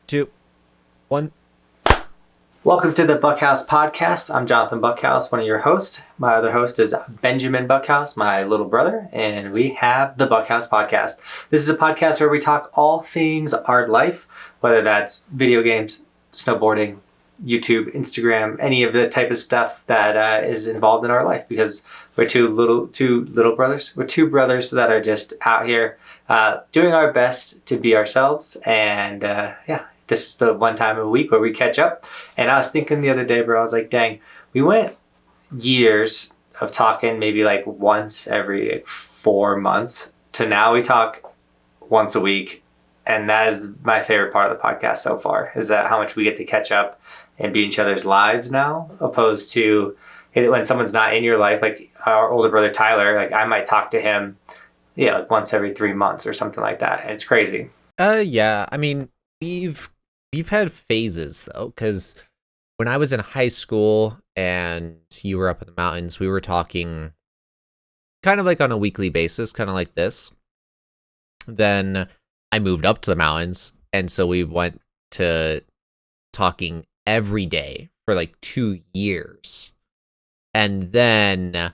2, 1. Welcome to the Buckhouse Podcast. I'm Johnathan Buckhouse, one of your hosts. My other host is Benjamin Buckhouse, my little brother, and we have the Buckhouse Podcast. This is a podcast where we talk all things art life, whether that's video games, snowboarding, YouTube, Instagram, any of the type of stuff that is involved in our life, because we're two little brothers. We're two brothers that are just out here doing our best to be ourselves. And this is the one time a week where we catch up. And I was thinking the other day, bro, I was like, dang, we went years of talking maybe like once every 4 months to now we talk once a week. And that is my favorite part of the podcast so far, is that how much we get to catch up and be in each other's lives now, opposed to when someone's not in your life, like our older brother Tyler, like I might talk to him, like once every 3 months or something like that. And it's crazy. Yeah. I mean, we've had phases though, because when I was in high school and you were up in the mountains, we were talking kind of like on a weekly basis, kind of like this. Then I moved up to the mountains, and so we went to talking every day for like 2 years. And then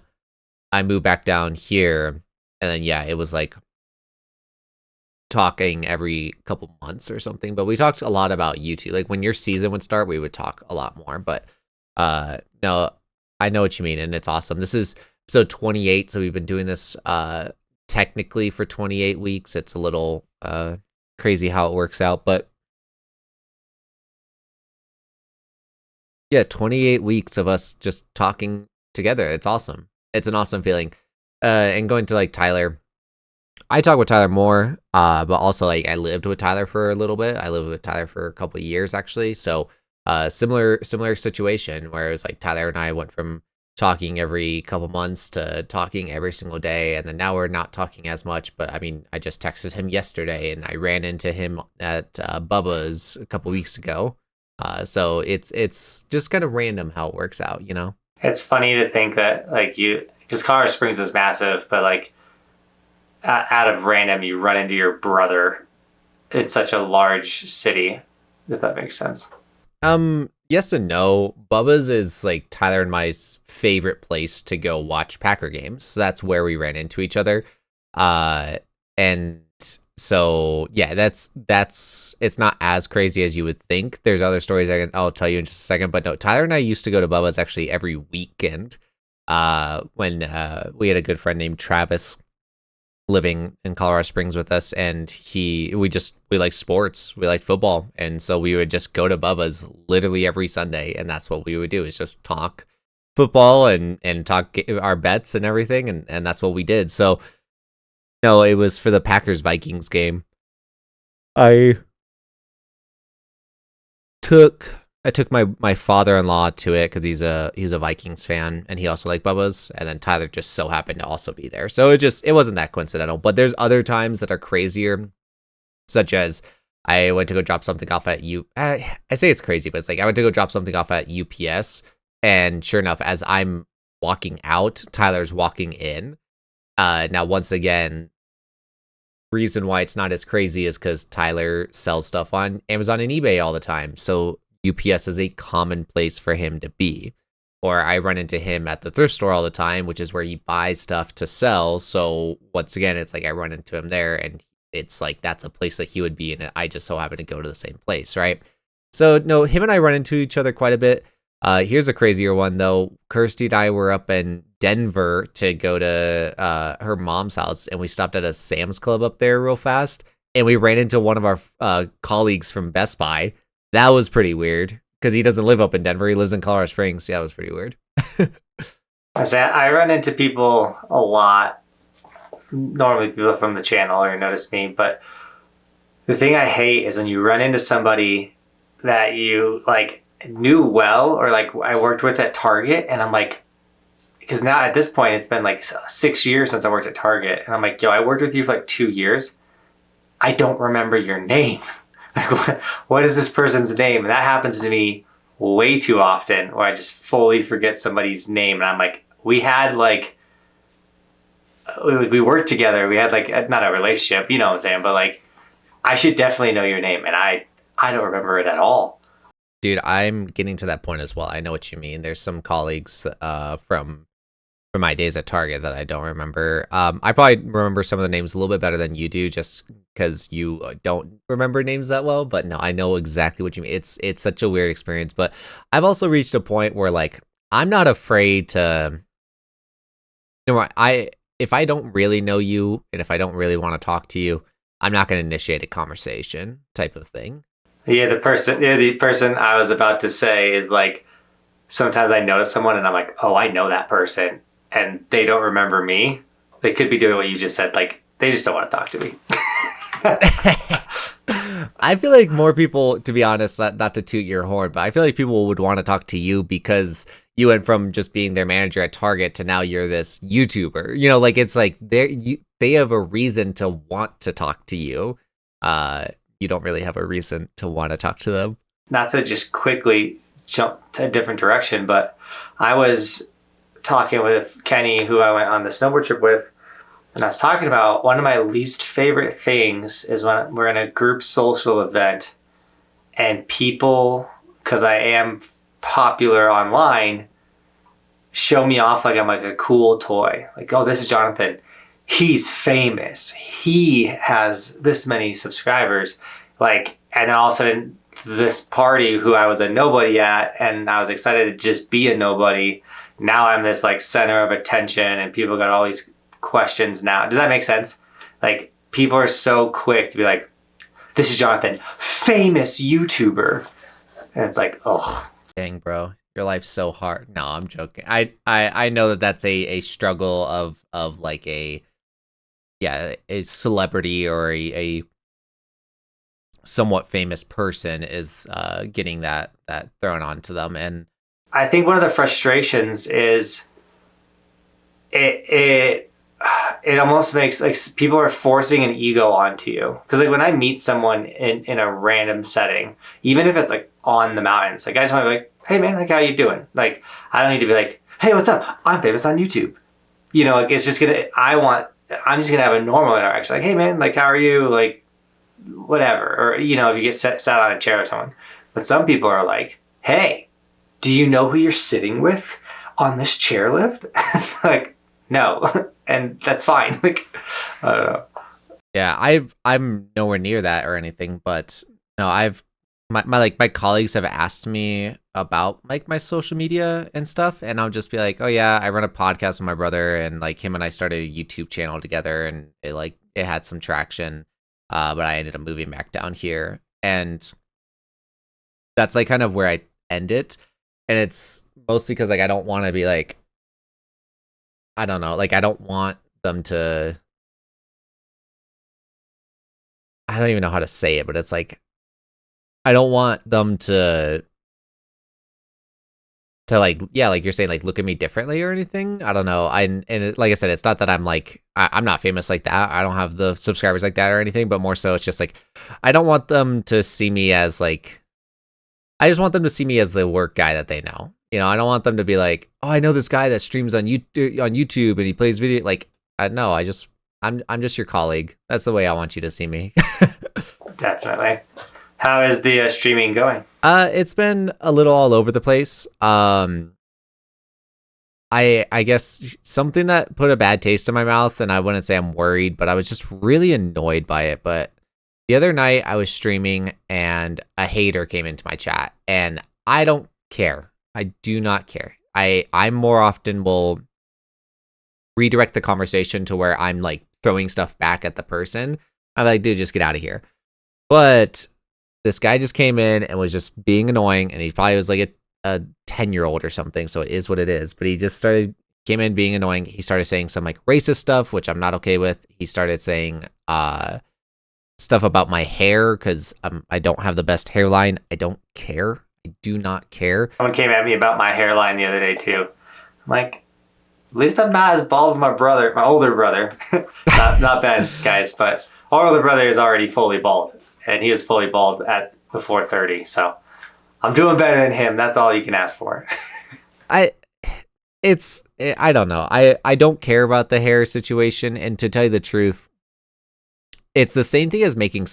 I moved back down here, and then it was like talking every couple months or something. But we talked a lot about YouTube. Like when your season would start, we would talk a lot more. But no, I know what you mean, and it's awesome. This is episode 28, so we've been doing this technically for 28 weeks. It's a little crazy how it works out, but 28 weeks of us just talking together. It's awesome. It's an awesome feeling. And going to like Tyler, I talk with Tyler more, but also like I lived with Tyler for a little bit. I lived with Tyler for a couple of years actually. So similar situation where it was like Tyler and I went from talking every couple months to talking every single day, and then now we're not talking as much. But I mean, I just texted him yesterday, and I ran into him at Bubba's a couple weeks ago. So it's just kind of random how it works out, you know? It's funny to think that because Colorado Springs is massive, but like out of random, you run into your brother in such a large city, if that makes sense. Yes and no. Bubba's is like Tyler and my favorite place to go watch Packer games. So that's where we ran into each other. And so that's it's not as crazy as you would think. There's other stories I'll tell you in just a second, but no, Tyler and I used to go to Bubba's actually every weekend. When we had a good friend named Travis living in Colorado Springs with us, and we like sports, we like football, and so we would just go to Bubba's literally every Sunday, and that's what we would do, is just talk football and talk our bets and everything, and that's what we did. So no, it was for the Packers Vikings game. I took my father-in-law to it because he's a Vikings fan, and he also liked Bubba's, and then Tyler just so happened to also be there. So it wasn't that coincidental. But there's other times that are crazier, such as I went to go drop something off at I say it's crazy, but it's like I went to go drop something off at UPS, and sure enough, as I'm walking out, Tyler's walking in. Now, once again, reason why it's not as crazy is because Tyler sells stuff on Amazon and eBay all the time. So UPS is a common place for him to be. Or I run into him at the thrift store all the time, which is where he buys stuff to sell. So once again, it's like I run into him there, and it's like that's a place that he would be in. And I just so happen to go to the same place, right? So no, him and I run into each other quite a bit. Here's a crazier one though. Kirsty and I were up in Denver to go to her mom's house, and we stopped at a Sam's Club up there real fast, and we ran into one of our colleagues from Best Buy. That was pretty weird because he doesn't live up in Denver. He lives in Colorado Springs. Yeah, it was pretty weird. I run into people a lot. Normally people from the channel or notice me, but the thing I hate is when you run into somebody that you like knew well, or like I worked with at Target, and I'm like, because now at this point it's been like 6 years since I worked at Target, and I'm like, yo, I worked with you for like 2 years. I don't remember your name. Like, what is this person's name? And that happens to me way too often, where I just fully forget somebody's name. And I'm like, we worked together. We had like, not a relationship, you know what I'm saying? But like, I should definitely know your name. And I I don't remember it at all. Dude, I'm getting to that point as well. I know what you mean. There's some colleagues from my days at Target that I don't remember. I probably remember some of the names a little bit better than you do, just because you don't remember names that well. But no, I know exactly what you mean. It's such a weird experience. But I've also reached a point where like I'm not afraid to. You know, if I don't really know you and if I don't really want to talk to you, I'm not going to initiate a conversation type of thing. Yeah, the person I was about to say is like, sometimes I notice someone and I'm like, oh, I know that person, and they don't remember me. They could be doing what you just said. Like, they just don't want to talk to me. I feel like more people, to be honest, not to toot your horn, but I feel like people would want to talk to you because you went from just being their manager at Target to now you're this YouTuber. You know, like it's like they have a reason to want to talk to you. You don't really have a reason to want to talk to them. Not to just quickly jump to a different direction, but I was talking with Kenny, who I went on the snowboard trip with, and I was talking about one of my least favorite things is when we're in a group social event and people, because I am popular online, show me off like I'm like a cool toy. Like, oh, this is Johnathan. He's famous. He has this many subscribers. Like, and then all of a sudden, this party who I was a nobody at, and I was excited to just be a nobody. Now I'm this like center of attention, and people got all these questions now. Does that make sense? Like, people are so quick to be like, this is Johnathan, famous YouTuber. And it's like, oh. Dang, bro. Your life's so hard. No, I'm joking. I know that that's a struggle of like a celebrity or a somewhat famous person is getting that thrown onto them. And I think one of the frustrations is it almost makes like people are forcing an ego onto you. Because like when I meet someone in a random setting, even if it's like on the mountains, like I just want to be like, hey man, like how you doing? Like I don't need to be like, hey, what's up? I'm famous on YouTube. You know, like it's just I'm just gonna have a normal interaction. Like, hey man, like how are you? Like whatever. Or you know, if you get sat on a chair with someone. But some people are like, hey, do you know who you're sitting with on this chairlift? Like, no. And that's fine. Like, I don't know. Yeah, I'm nowhere near that or anything, but no, my colleagues have asked me about like my social media and stuff, and I'll just be like, oh yeah, I run a podcast with my brother, and like him and I started a YouTube channel together, and it had some traction, but I ended up moving back down here, and that's like kind of where I end it, and it's mostly because like I don't want to be like, I don't know, like I don't want them to. I don't even know how to say it, but it's like I don't want them to like, yeah, like you're saying, like look at me differently or anything. I don't know. Like I said, it's not that I'm like I'm not famous like that. I don't have the subscribers like that or anything, but more so it's just like I don't want them to see me as like I just want them to see me as the work guy that they know. You know, I don't want them to be like, oh, I know this guy that streams on YouTube and he plays video. Like, I'm just your colleague. That's the way I want you to see me. Definitely. How is the streaming going? It's been a little all over the place. I guess something that put a bad taste in my mouth, and I wouldn't say I'm worried, but I was just really annoyed by it. But the other night I was streaming and a hater came into my chat, and I don't care. I do not care. I more often will redirect the conversation to where I'm like throwing stuff back at the person. I'm like, dude, just get out of here. But this guy just came in and was just being annoying, and he probably was like a 10-year-old or something, so it is what it is. But he just came in being annoying. He started saying some like racist stuff, which I'm not okay with. He started saying stuff about my hair because I don't have the best hairline. I don't care. I do not care. Someone came at me about my hairline the other day too. I'm like, at least I'm not as bald as my brother, my older brother. not bad, guys, but our older brother is already fully bald, and he was fully bald at before 30. So I'm doing better than him. That's all you can ask for. I don't know. I don't care about the hair situation, and to tell you the truth, it's the same thing as making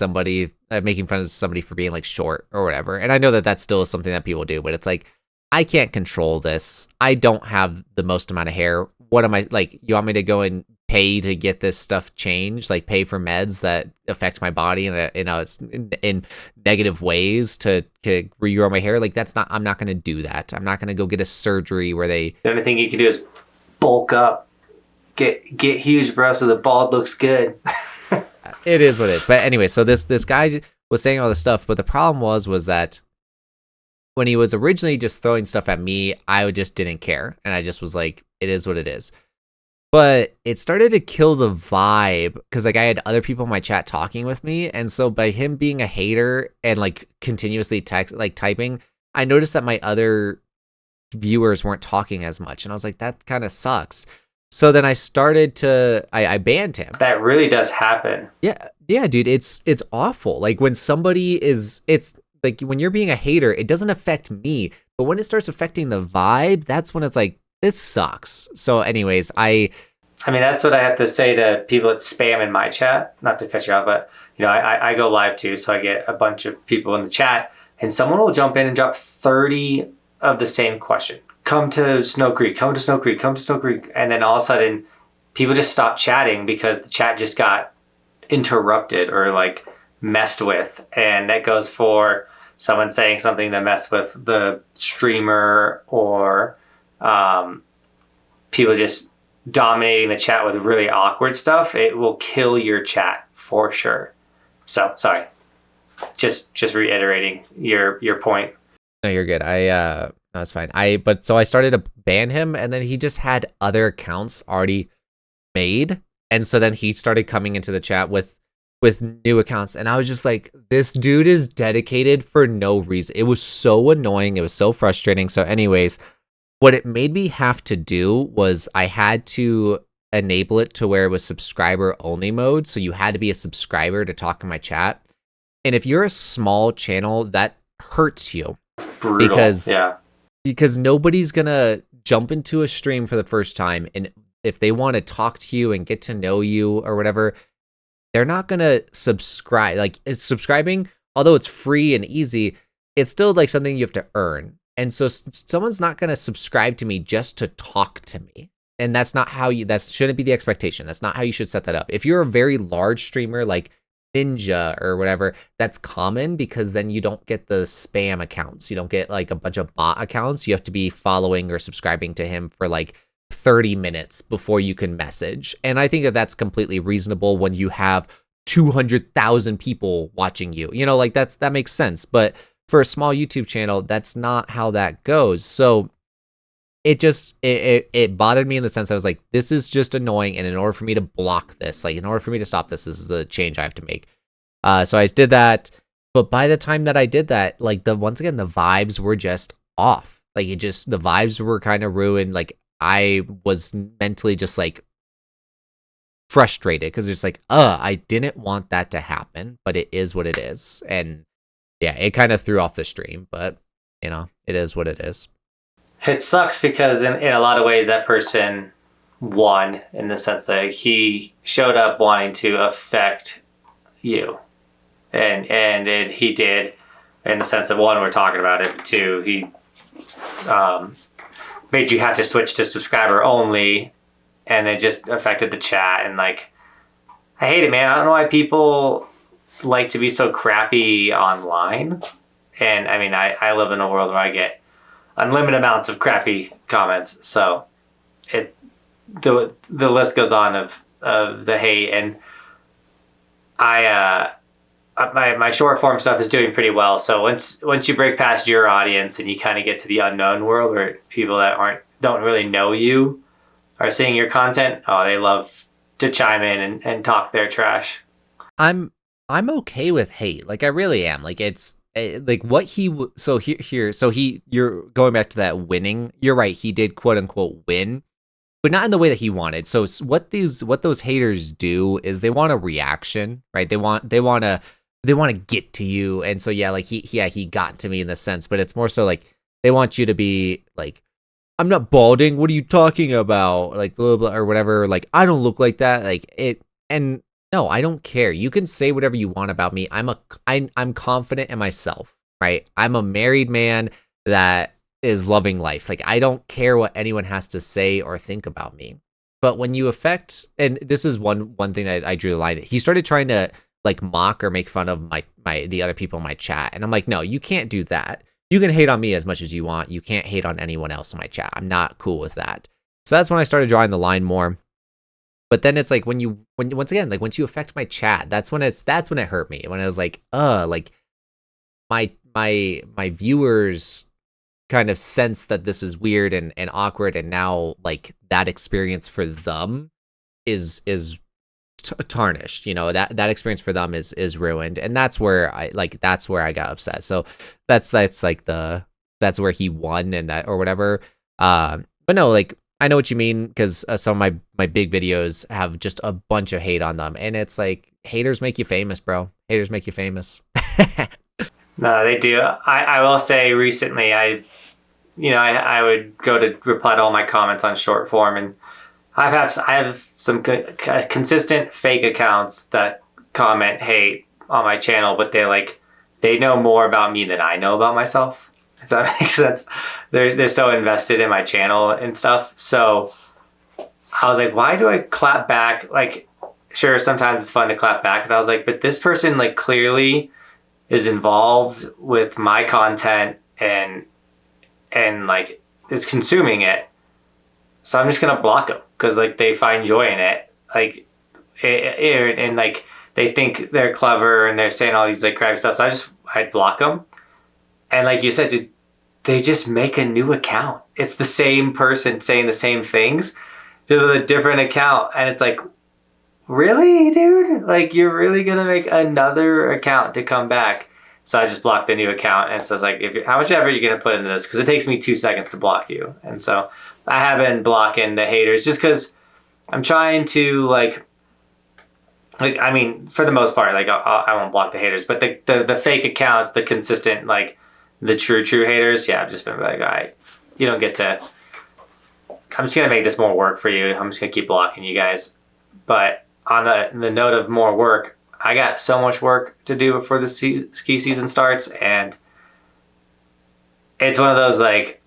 making fun of somebody for being like short or whatever. And I know that still is something that people do, but it's like, I can't control this. I don't have the most amount of hair. What am I like? You want me to go and pay to get this stuff changed? Like pay for meds that affect my body in negative ways to regrow my hair? Like I'm not going to do that. I'm not going to go get a surgery where they. The only thing you can do is bulk up, get huge, bro, so the bald looks good. It is what it is. But anyway, so this guy was saying all this stuff, but the problem was that when he was originally just throwing stuff at me, I just didn't care. And I just was like, it is what it is. But it started to kill the vibe because like I had other people in my chat talking with me. And so by him being a hater and like continuously typing, I noticed that my other viewers weren't talking as much. And I was like, that kind of sucks. So then I started to, I banned him. That really does happen. Yeah, dude, it's awful. Like when somebody it's like when you're being a hater, it doesn't affect me. But when it starts affecting the vibe, that's when it's like, this sucks. So anyways, I mean, that's what I have to say to people that spam in my chat. Not to cut you off, but you know, I go live too. So I get a bunch of people in the chat and someone will jump in and drop 30 of the same question. Come to Snow Creek, come to Snow Creek, come to Snow Creek. And then all of a sudden people just stop chatting because the chat just got interrupted or like messed with. And that goes for someone saying something to mess with the streamer or people just dominating the chat with really awkward stuff. It will kill your chat for sure. So sorry. Just reiterating your point. No, you're good. That's fine. So I started to ban him, and then he just had other accounts already made, and so then he started coming into the chat with new accounts, and I was just like, this dude is dedicated for no reason. It was so annoying. It was so frustrating. So anyways, what it made me have to do was I had to enable it to where it was subscriber only mode. So you had to be a subscriber to talk in my chat. And if you're a small channel, that hurts you. It's brutal. Because nobody's gonna jump into a stream for the first time, and if they want to talk to you and get to know you or whatever, they're not gonna subscribe. Like, it's subscribing, although it's free and easy, it's still like something you have to earn. And so someone's not gonna subscribe to me just to talk to me. And that's not how that shouldn't be the expectation. That's not how you should set that up. If you're a very large streamer like Ninja or whatever, that's common because then you don't get the spam accounts. You don't get like a bunch of bot accounts. You have to be following or subscribing to him for like 30 minutes before you can message. And I think that's completely reasonable when you have 200,000 people watching you. You know, like that makes sense. But for a small YouTube channel, that's not how that goes. So it bothered me in the sense I was like, this is just annoying, and in order for me to block this, like in order for me to stop this is a change I have to make. So I did that, but by the time that I did that, like once again the vibes were just off. Like the vibes were kind of ruined. Like I was mentally just like frustrated because it's like, I didn't want that to happen, but it is what it is. And yeah, it kind of threw off the stream, but you know, it is what it is. It sucks because in a lot of ways that person won in the sense that he showed up wanting to affect you. And he did in the sense of, one, we're talking about it, two, he made you have to switch to subscriber only, and it just affected the chat. And like, I hate it, man. I don't know why people like to be so crappy online. And I mean, I live in a world where I get unlimited amounts of crappy comments, so the list goes on of the hate. And my short form stuff is doing pretty well. So once you break past your audience and you kind of get to the unknown world where people that don't really know you are seeing your content, they love to chime in and talk their trash. I'm okay with hate, like I really am. Like it's. Like what you're going back to that winning. You're right. He did quote unquote win, but not in the way that he wanted. So what those haters do is they want a reaction, right? They want to get to you. And so, yeah, like he got to me in the sense, but it's more so like they want you to be like, I'm not balding. What are you talking about? Like blah, blah, or whatever. Like, I don't look like that. Like it. And No, I don't care. You can say whatever you want about me. I'm confident in myself, right? I'm a married man that is loving life. Like, I don't care what anyone has to say or think about me. But when you affect, and this is one thing that I drew the line. He started trying to like mock or make fun of the other people in my chat, and I'm like, no, you can't do that. You can hate on me as much as you want. You can't hate on anyone else in my chat. I'm not cool with that. So that's when I started drawing the line more. But then it's like when once again, like once you affect my chat, that's when it hurt me. When I was like, like my viewers kind of sense that this is weird and awkward, and now like that experience for them is tarnished. You know, that experience for them is ruined, and that's where I got upset. So that's that's where he won and that or whatever. But no, like I know what you mean, because some of my big videos have just a bunch of hate on them, and it's like haters make you famous, bro. Haters make you famous. No, they do. I will say recently, I would go to reply to all my comments on short form, and I have some consistent fake accounts that comment hate on my channel, but they know more about me than I know about myself. If that makes sense. They're so invested in my channel and stuff. So I was like, why do I clap back? Like, sure, sometimes it's fun to clap back, but I was like, but this person like clearly is involved with my content and like is consuming it. So I'm just gonna block them because like they find joy in it. Like, and like they think they're clever and they're saying all these like crappy stuff. So I'd block them. And like you said, they just make a new account. It's the same person saying the same things with a different account. And it's like, really, dude? Like, you're really going to make another account to come back? So I just blocked the new account. And so it's like, how much effort are you going to put into this? Because it takes me 2 seconds to block you. And so I have been blocking the haters just because I'm trying to like, I mean, for the most part, like I won't block the haters, but the fake accounts, the consistent, like the true haters, yeah, I've just been like, all right, you don't get to. I'm just gonna make this more work for you. I'm just gonna keep blocking you guys. But on the note of more work, I got so much work to do before the ski season starts, and it's one of those like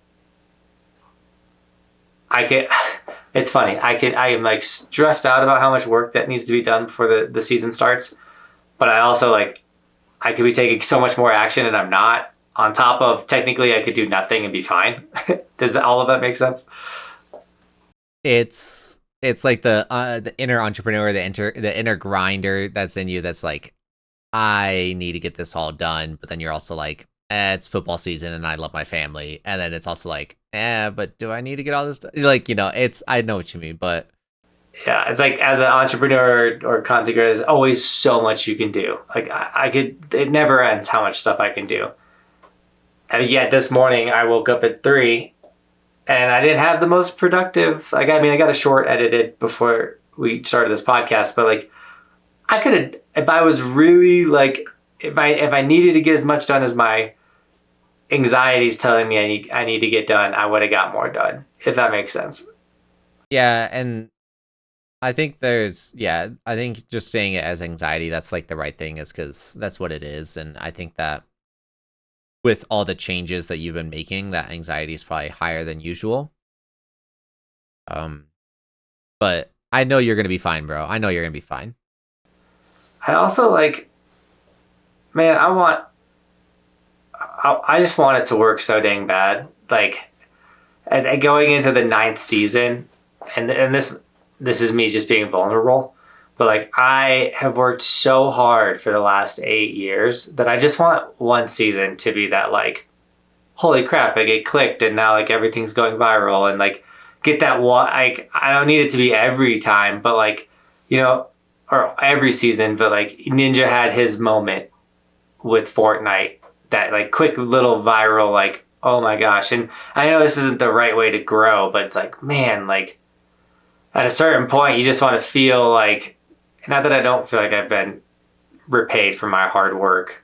It's funny. I am like stressed out about how much work that needs to be done before the season starts. But I also like, I could be taking so much more action and I'm not. On top of technically I could do nothing and be fine. Does all of that make sense? It's like the inner entrepreneur, the inner grinder that's in you. That's like, I need to get this all done. But then you're also like, it's football season and I love my family. And then it's also like, but do I need to get all this done? Like, you know, I know what you mean, but yeah, it's like as an entrepreneur or content creator, there's always so much you can do. Like it never ends how much stuff I can do. And yet this morning I woke up at 3 and I didn't have the most productive, I got a short edited before we started this podcast, but like I could have, if I was really like, if I needed to get as much done as my anxiety's telling me I need to get done, I would have got more done, if that makes sense. Yeah, and I think I think just saying it as anxiety, that's like the right thing, is because that's what it is. And I think that with all the changes that you've been making, that anxiety is probably higher than usual. But I know you're gonna be fine, bro. I know you're gonna be fine. I also like, man, I just want it to work so dang bad. Like, and going into the 9th season, and this is me just being vulnerable, but like I have worked so hard for the last 8 years that I just want one season to be that like, holy crap, like it clicked and now like everything's going viral, and like get that one. Like I don't need it to be every time, but like, you know, or every season, but like Ninja had his moment with Fortnite, that like quick little viral, like, oh my gosh. And I know this isn't the right way to grow, but it's like, man, like at a certain point you just want to feel like, not that I don't feel like I've been repaid for my hard work,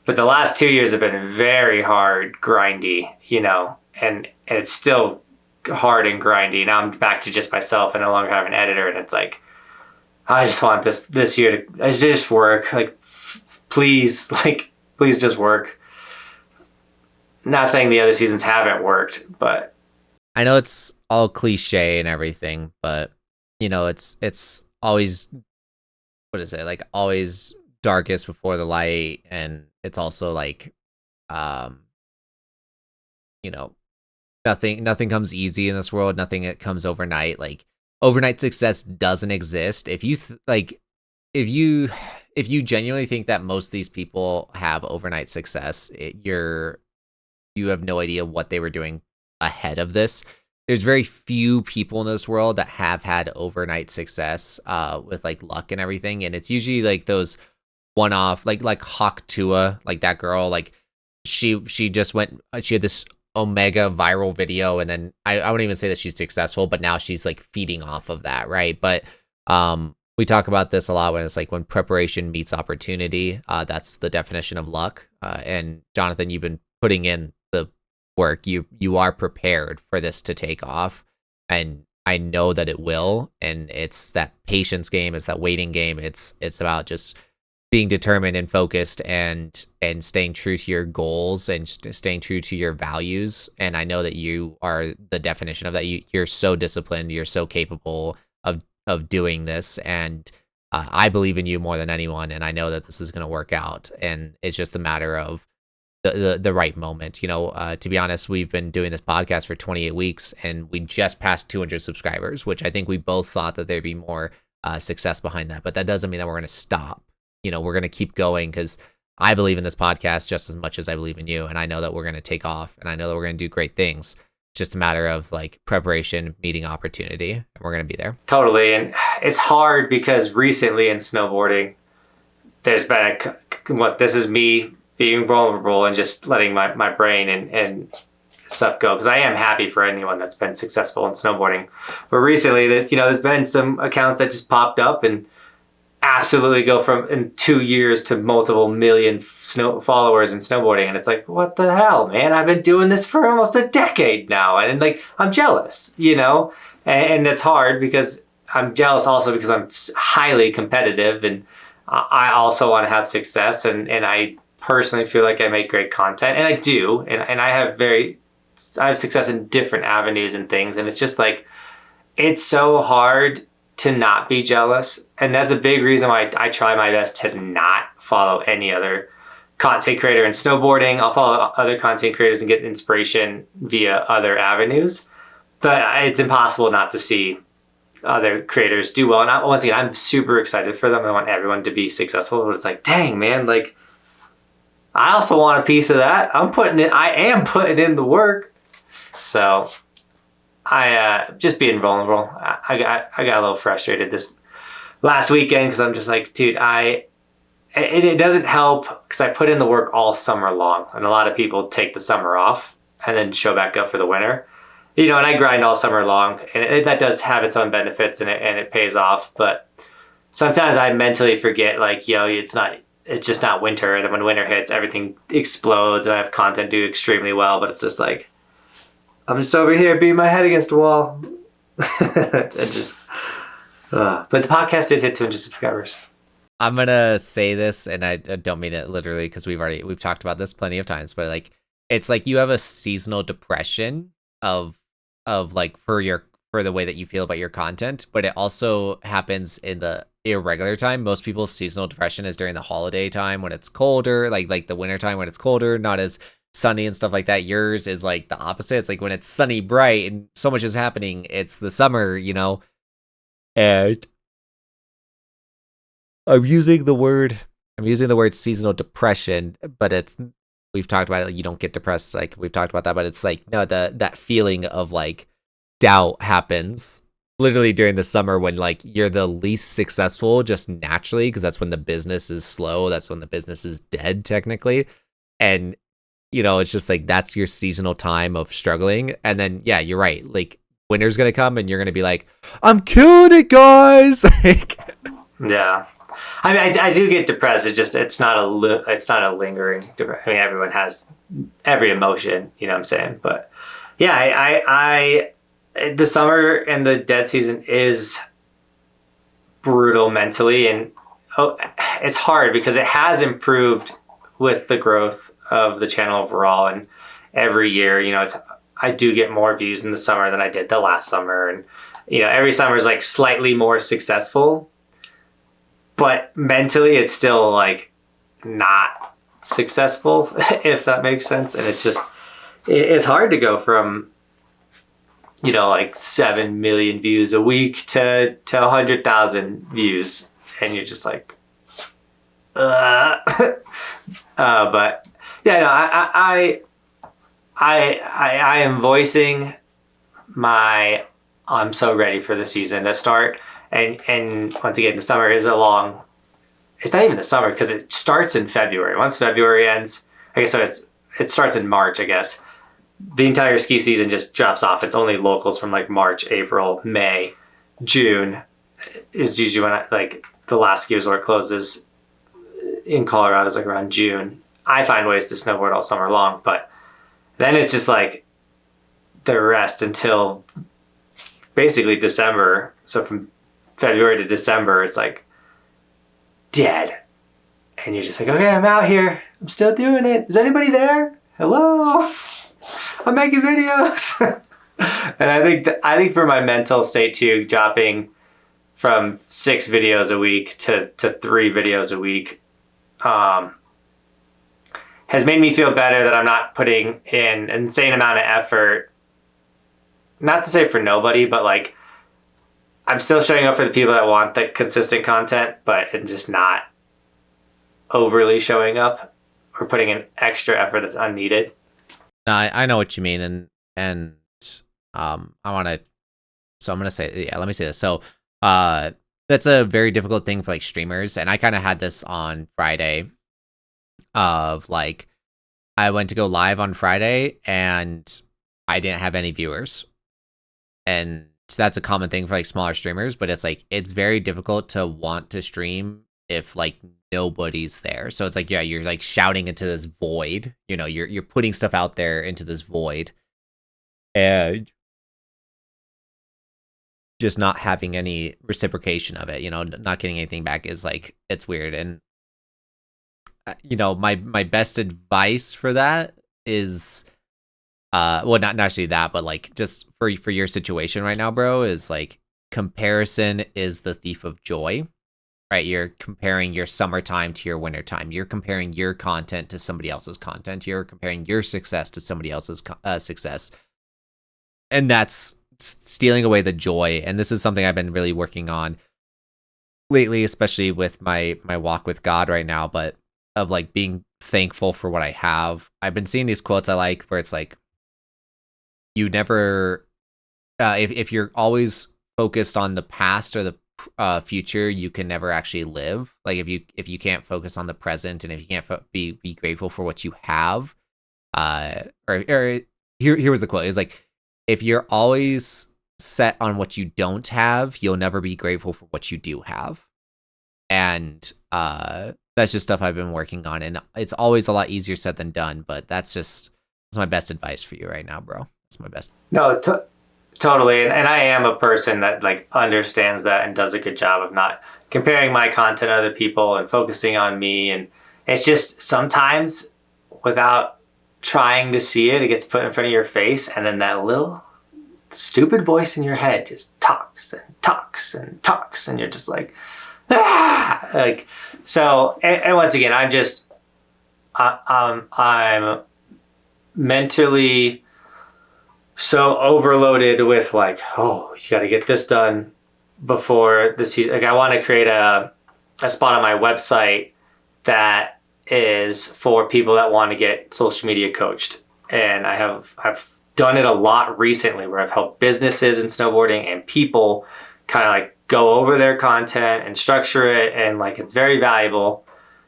but the last 2 years have been very hard, grindy, you know, and it's still hard and grindy. Now I'm back to just myself and no longer have an editor, and it's like, I just want this year to just work. Like, please, please just work. Not saying the other seasons haven't worked, but I know it's all cliche and everything, but it's always, what is it, like, always darkest before the light, and it's also like, um, you know, nothing comes easy in this world. Nothing that comes overnight. Like, overnight success doesn't exist. If you genuinely think that most of these people have overnight success, you have no idea what they were doing ahead of this. There's very few people in this world that have had overnight success with like luck and everything, and it's usually like those one-off, like Hawk Tua, like that girl, like she just went, she had this Omega viral video, and then I wouldn't even say that she's successful, but now she's like feeding off of that, right? But we talk about this a lot when it's like when preparation meets opportunity. That's the definition of luck. And Johnathan, you've been putting in the work. You are prepared for this to take off, and I know that it will. And it's that patience game. It's that waiting game. It's about just being determined and focused, and staying true to your goals, and staying true to your values. And I know that you are the definition of that. You're so disciplined. You're so capable of doing this, and I believe in you more than anyone, and I know that this is going to work out, and it's just a matter of the right moment. To be honest, we've been doing this podcast for 28 weeks, and we just passed 200 subscribers, which I think we both thought that there'd be more success behind that, but that doesn't mean that we're going to stop. We're going to keep going, because I believe in this podcast just as much as I believe in you, and I know that we're going to take off, and I know that we're going to do great things. Just a matter of like preparation meeting opportunity, and we're going to be there. Totally. And it's hard because recently in snowboarding, there's been this is me being vulnerable and just letting my brain and stuff go, because I am happy for anyone that's been successful in snowboarding. But recently, there's been some accounts that just popped up and absolutely go from in 2 years to multiple million followers in snowboarding, and it's like, what the hell, man? I've been doing this for almost a decade now, and like, I'm jealous, and it's hard because I'm jealous also because I'm highly competitive, and I also want to have success, and I personally feel like I make great content, and I do, and I have success in different avenues and things, and it's just like, it's so hard to not be jealous. And that's a big reason why I try my best to not follow any other content creator in snowboarding. I'll follow other content creators and get inspiration via other avenues, but it's impossible not to see other creators do well. And once again, I'm super excited for them. I want everyone to be successful, but it's like, dang, man, like, I also want a piece of that. I am putting in the work. So I just being vulnerable. I got a little frustrated this last weekend, because I'm just like, dude, it doesn't help because I put in the work all summer long, and a lot of people take the summer off and then show back up for the winter, and I grind all summer long, and that does have its own benefits, and it pays off. But sometimes I mentally forget, like, it's just not winter, and then when winter hits, everything explodes, and I have content do extremely well, but it's just like, I'm just over here beating my head against the wall. But the podcast did hit 200 subscribers. I'm gonna say this, and I don't mean it literally, because we've talked about this plenty of times, but like, it's like you have a seasonal depression of like for the way that you feel about your content, but it also happens in the irregular time. Most people's seasonal depression is during the holiday time when it's colder, like the winter time when it's colder, not as sunny and stuff like that. Yours is like the opposite. It's like when it's sunny, bright, and so much is happening, it's the summer, and I'm using the word seasonal depression, but we've talked about it, like, you don't get depressed, like we've talked about that, but it's like, no, that feeling of like doubt happens literally during the summer when like you're the least successful, just naturally, because that's when the business is slow, that's when the business is dead technically, and it's just like, that's your seasonal time of struggling. And then, yeah, you're right. Like, winter's going to come and you're going to be like, I'm killing it, guys. Yeah. I mean, I do get depressed. It's just, it's not a lingering depression. I mean, everyone has every emotion, you know what I'm saying? But yeah, I the summer and the dead season is brutal mentally, and it's hard because it has improved with the growth of the channel overall, and every year, I do get more views in the summer than I did the last summer, and every summer is like slightly more successful, but mentally it's still like not successful, if that makes sense. And it's hard to go from like 7 million views a week to 100,000 views, and you're just like but yeah, no, I am voicing my I'm so ready for the season to start. And once again, the summer is it's not even the summer because it starts in February. Once February ends, I guess, so it starts in March, I guess. The entire ski season just drops off. It's only locals from like March, April, May, June is usually when the last ski resort closes in Colorado is like around June. I find ways to snowboard all summer long, but then it's just like the rest until basically December. So from February to December, it's like dead. And you're just like, okay, I'm out here. I'm still doing it. Is anybody there? Hello? I'm making videos. And I think for my mental state too, dropping from 6 videos a week to 3 videos a week has made me feel better that I'm not putting in an insane amount of effort. Not to say for nobody, but like I'm still showing up for the people that want the consistent content, but it's just not overly showing up or putting in extra effort that's unneeded. No, I know what you mean, and I want to. So I'm gonna say, yeah. Let me say this. So, that's a very difficult thing for like streamers, and I kind of had this on Friday. Of like, I went to go live on Friday, and I didn't have any viewers, and that's a common thing for like smaller streamers. But it's like it's very difficult to want to stream if like nobody's there. So it's like, yeah, you're like shouting into this void, you're putting stuff out there into this void, and just not having any reciprocation of it, not getting anything back is like, it's weird. And my best advice for that is well, not actually that, but like just for your situation right now, bro, is like comparison is the thief of joy. Right, you're comparing your summertime to your wintertime. You're comparing your content to somebody else's content. You're comparing your success to somebody else's success. And that's stealing away the joy. And this is something I've been really working on lately, especially with my walk with God right now, but of like being thankful for what I have. I've been seeing these quotes I like where it's like, you never, if you're always focused on the past or the future, you can never actually live. Like if you can't focus on the present, and if you can't be grateful for what you have, or here was the quote. It's like, if you're always set on what you don't have, you'll never be grateful for what you do have. And that's just stuff I've been working on, and it's always a lot easier said than done. But that's my best advice for you right now, bro. That's my best. No, totally. And I am a person that like understands that and does a good job of not comparing my content to other people and focusing on me. And it's just sometimes without trying to see it, it gets put in front of your face, and then that little stupid voice in your head just talks and talks and talks, and you're just like, ah! Like, so, and once again, I'm mentally so overloaded with like, oh, you got to get this done before the season. Like, I want to create a spot on my website that is for people that want to get social media coached. And I've done it a lot recently where I've helped businesses in snowboarding and people kind of like go over their content and structure it. And like, it's very valuable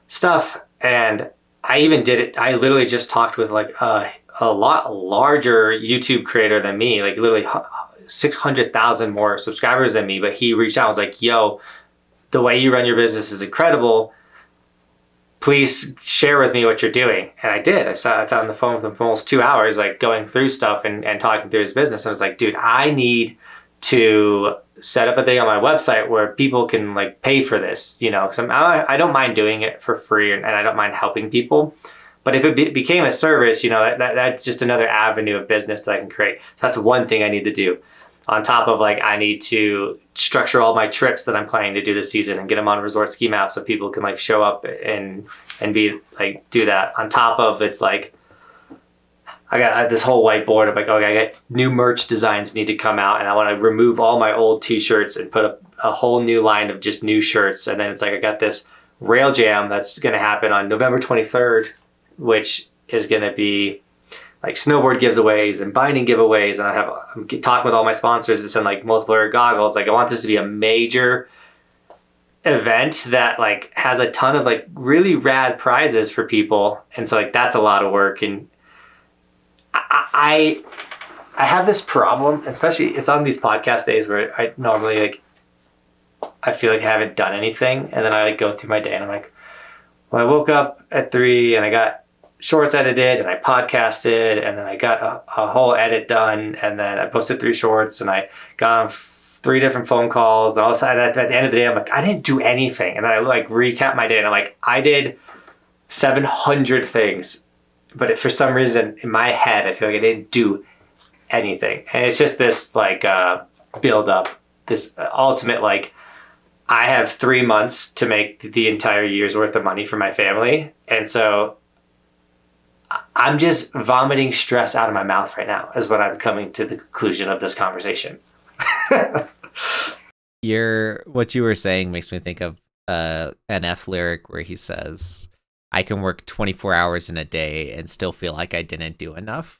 stuff. And I even did it. I literally just talked with like a lot larger YouTube creator than me, like literally 600,000 more subscribers than me. But he reached out and was like, yo, the way you run your business is incredible. Please share with me what you're doing. And I did. I sat on the phone with him for almost 2 hours, like going through stuff and talking through his business. I was like, dude, I need to set up a thing on my website where people can like pay for this, you know, because I don't mind doing it for free and I don't mind helping people. But if it became a service, you know, that's just another avenue of business that I can create. So that's one thing I need to do. On top of like, I need to structure all my trips that I'm planning to do this season and get them on Resort Ski Map so people can like show up and be like, do that. On top of it's like, I got this whole whiteboard of like, okay, I got new merch designs need to come out and I want to remove all my old t-shirts and put a whole new line of just new shirts. And then it's like, I got this rail jam that's going to happen on November 23rd, which is going to be like snowboard giveaways and binding giveaways. And I'm talking with all my sponsors to send like multiple goggles. Like I want this to be a major event that like has a ton of like really rad prizes for people. And so like, that's a lot of work. And I have this problem, especially it's on these podcast days where I normally like, I feel like I haven't done anything. And then I like go through my day and I'm like, well, I woke up at 3 and I got shorts edited and I podcasted and then I got a whole edit done. And then I posted 3 shorts and I got on 3 different phone calls. And all of a sudden at the end of the day, I'm like, I didn't do anything. And then I like recap my day and I'm like, I did 700 things. But for some reason in my head, I feel like I didn't do anything. And it's just this like build up, this ultimate, like I have 3 months to make the entire year's worth of money for my family. And so I'm just vomiting stress out of my mouth right now is what I'm coming to the conclusion of this conversation. What you were saying makes me think of an F lyric where he says, I can work 24 hours in a day and still feel like I didn't do enough.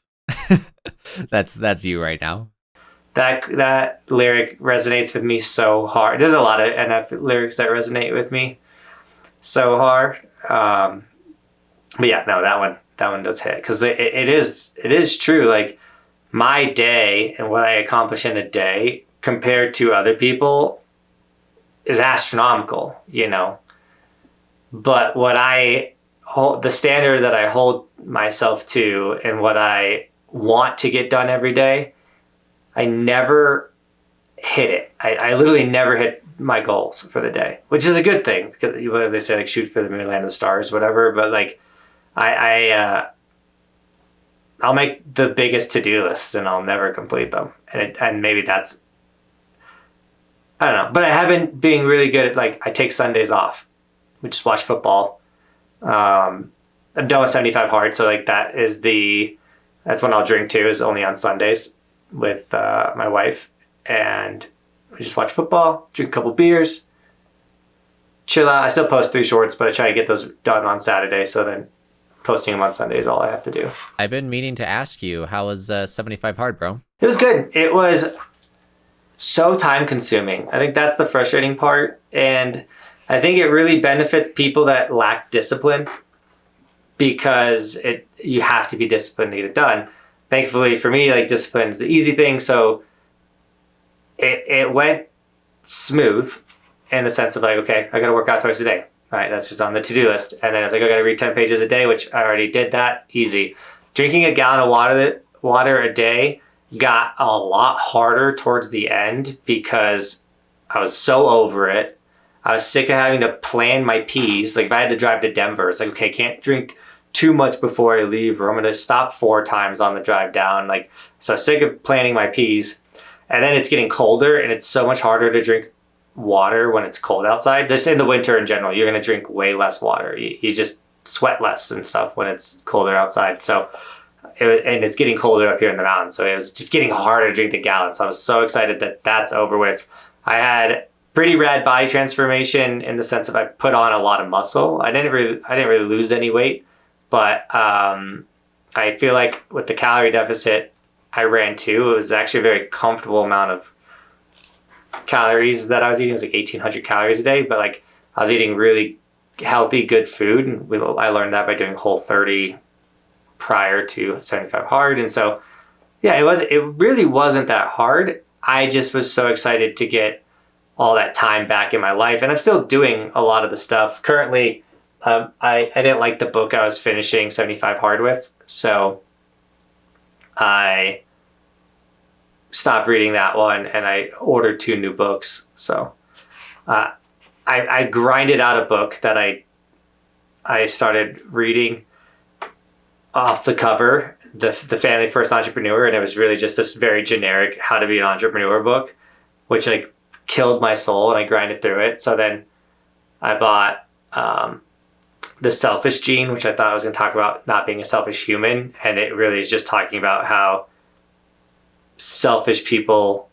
That's you right now. That lyric resonates with me so hard. There's a lot of NF lyrics that resonate with me so hard. But yeah, no, that one does hit because it is true. Like my day and what I accomplish in a day compared to other people is astronomical, you know. But the standard that I hold myself to and what I want to get done every day, I never hit it. I literally never hit my goals for the day, which is a good thing because whatever they say, like shoot for the moon, land the stars, whatever. But like I'll make the biggest to-do lists and I'll never complete them. And maybe that's, I don't know, but I have been being really good at like, I take Sundays off. We just watch football. I'm done with 75 hard. So like that's when I'll drink too, is only on Sundays with my wife. And we just watch football, drink a couple beers, chill out. I still post 3 shorts, but I try to get those done on Saturday. So then posting them on Sunday is all I have to do. I've been meaning to ask you, how was 75 hard, bro? It was good. It was so time consuming. I think that's the frustrating part. And I think it really benefits people that lack discipline because you have to be disciplined to get it done. Thankfully for me, like discipline is the easy thing. So it went smooth in the sense of like, okay, I got to work out twice a day. All right, that's just on the to-do list. And then it's like, I got to read 10 pages a day, which I already did that. Easy. Drinking a gallon of water a day got a lot harder towards the end because I was so over it. I was sick of having to plan my peas. Like if I had to drive to Denver, it's like, okay, can't drink too much before I leave or I'm going to stop 4 times on the drive down. Like, so sick of planning my peas. And then it's getting colder and it's so much harder to drink water when it's cold outside. Just in the winter in general, you're going to drink way less water. You just sweat less and stuff when it's colder outside. So, and it's getting colder up here in the mountains. So it was just getting harder to drink the gallon. So I was so excited that that's over with. I had pretty rad body transformation in the sense of I put on a lot of muscle. I didn't really lose any weight, but I feel like with the calorie deficit I ran too, it was actually a very comfortable amount of calories that I was eating. It was like 1,800 calories a day, but like I was eating really healthy, good food. And I learned that by doing Whole30 prior to 75 hard. And so, yeah, it really wasn't that hard. I just was so excited to get all that time back in my life. And I'm still doing a lot of the stuff. Currently, I didn't like the book I was finishing 75 hard with. So I stopped reading that one, and I ordered 2 new books. So I grinded out a book that I started reading off the cover, the Family First Entrepreneur, and it was really just this very generic how to be an entrepreneur book, which like killed my soul, and I grinded through it. So then I bought The Selfish Gene, which I thought I was going to talk about not being a selfish human, and it really is just talking about how selfish people,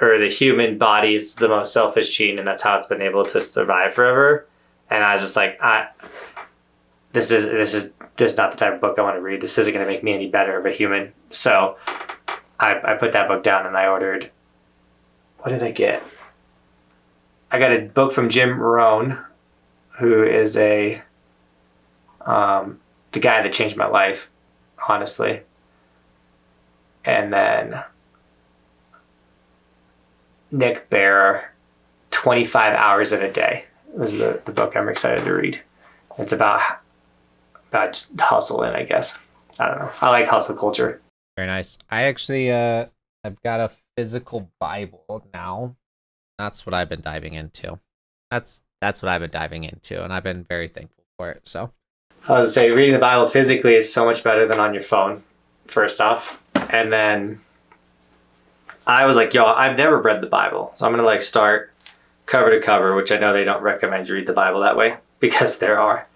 or the human body is the most selfish gene, and that's how it's been able to survive forever. And I was just like, this is not the type of book I want to read. This isn't going to make me any better of a human. So I put that book down, and I ordered, what did I get? I got a book from Jim Rohn, who is the guy that changed my life, honestly. And then Nick Bare, 25 Hours in a Day was the book I'm excited to read. It's about just hustling, I guess. I don't know. I like hustle culture. Very nice. I actually, I've got a physical Bible now. That's what I've been diving into. That's what I've been diving into, and I've been very thankful for it. So I was going to say, reading the Bible physically is so much better than on your phone, first off. And then I was like, yo, I've never read the Bible. So I'm going to like start cover to cover, which I know they don't recommend you read the Bible that way, because there are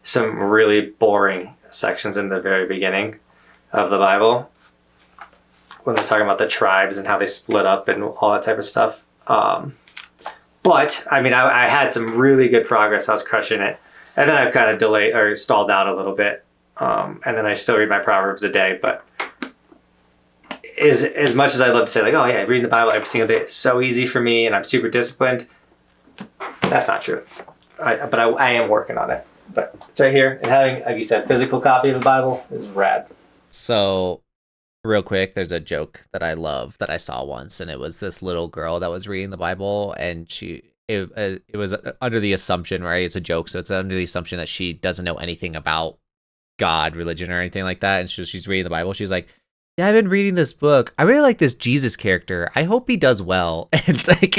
some really boring sections in the very beginning of the Bible when they're talking about the tribes and how they split up and all that type of stuff. But I mean, I had some really good progress. I was crushing it. And then I've kind of delayed or stalled out a little bit. And then I still read my Proverbs a day. But as much as I'd love to say, like, oh yeah, reading the Bible every single day is so easy for me and I'm super disciplined, that's not true. But I am working on it. But it's right here. And having, like you said, physical copy of the Bible is rad. So real quick, there's a joke that I love that I saw once, and it was this little girl that was reading the Bible, and it was under the assumption, right? It's a joke, so it's under the assumption that she doesn't know anything about God, religion, or anything like that. And she's reading the Bible. She's like, "Yeah, I've been reading this book. I really like this Jesus character. I hope he does well." And like,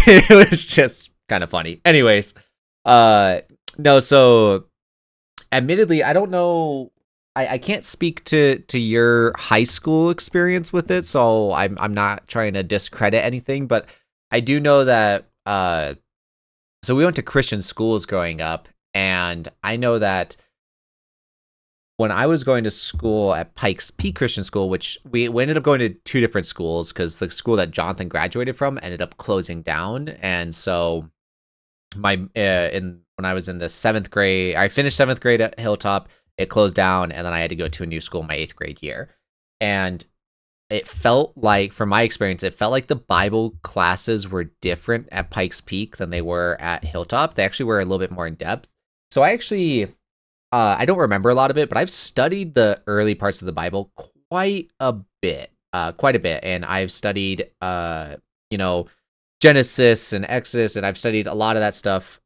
it was just kind of funny. Anyways, no. So, admittedly, I don't know. I can't speak to your high school experience with it, so I'm not trying to discredit anything, but I do know that so we went to Christian schools growing up, and I know that when I was going to school at Pikes Peak Christian School, which we ended up going to 2 different schools because the school that Johnathan graduated from ended up closing down, and so when I was in the 7th grade, I finished 7th grade at Hilltop. It closed down, and then I had to go to a new school my 8th grade year. And it felt like, from my experience, it felt like the Bible classes were different at Pikes Peak than they were at Hilltop. They actually were a little bit more in depth. So I actually, I don't remember a lot of it, but I've studied the early parts of the Bible quite a bit. And I've studied, Genesis and Exodus, and I've studied a lot of that stuff,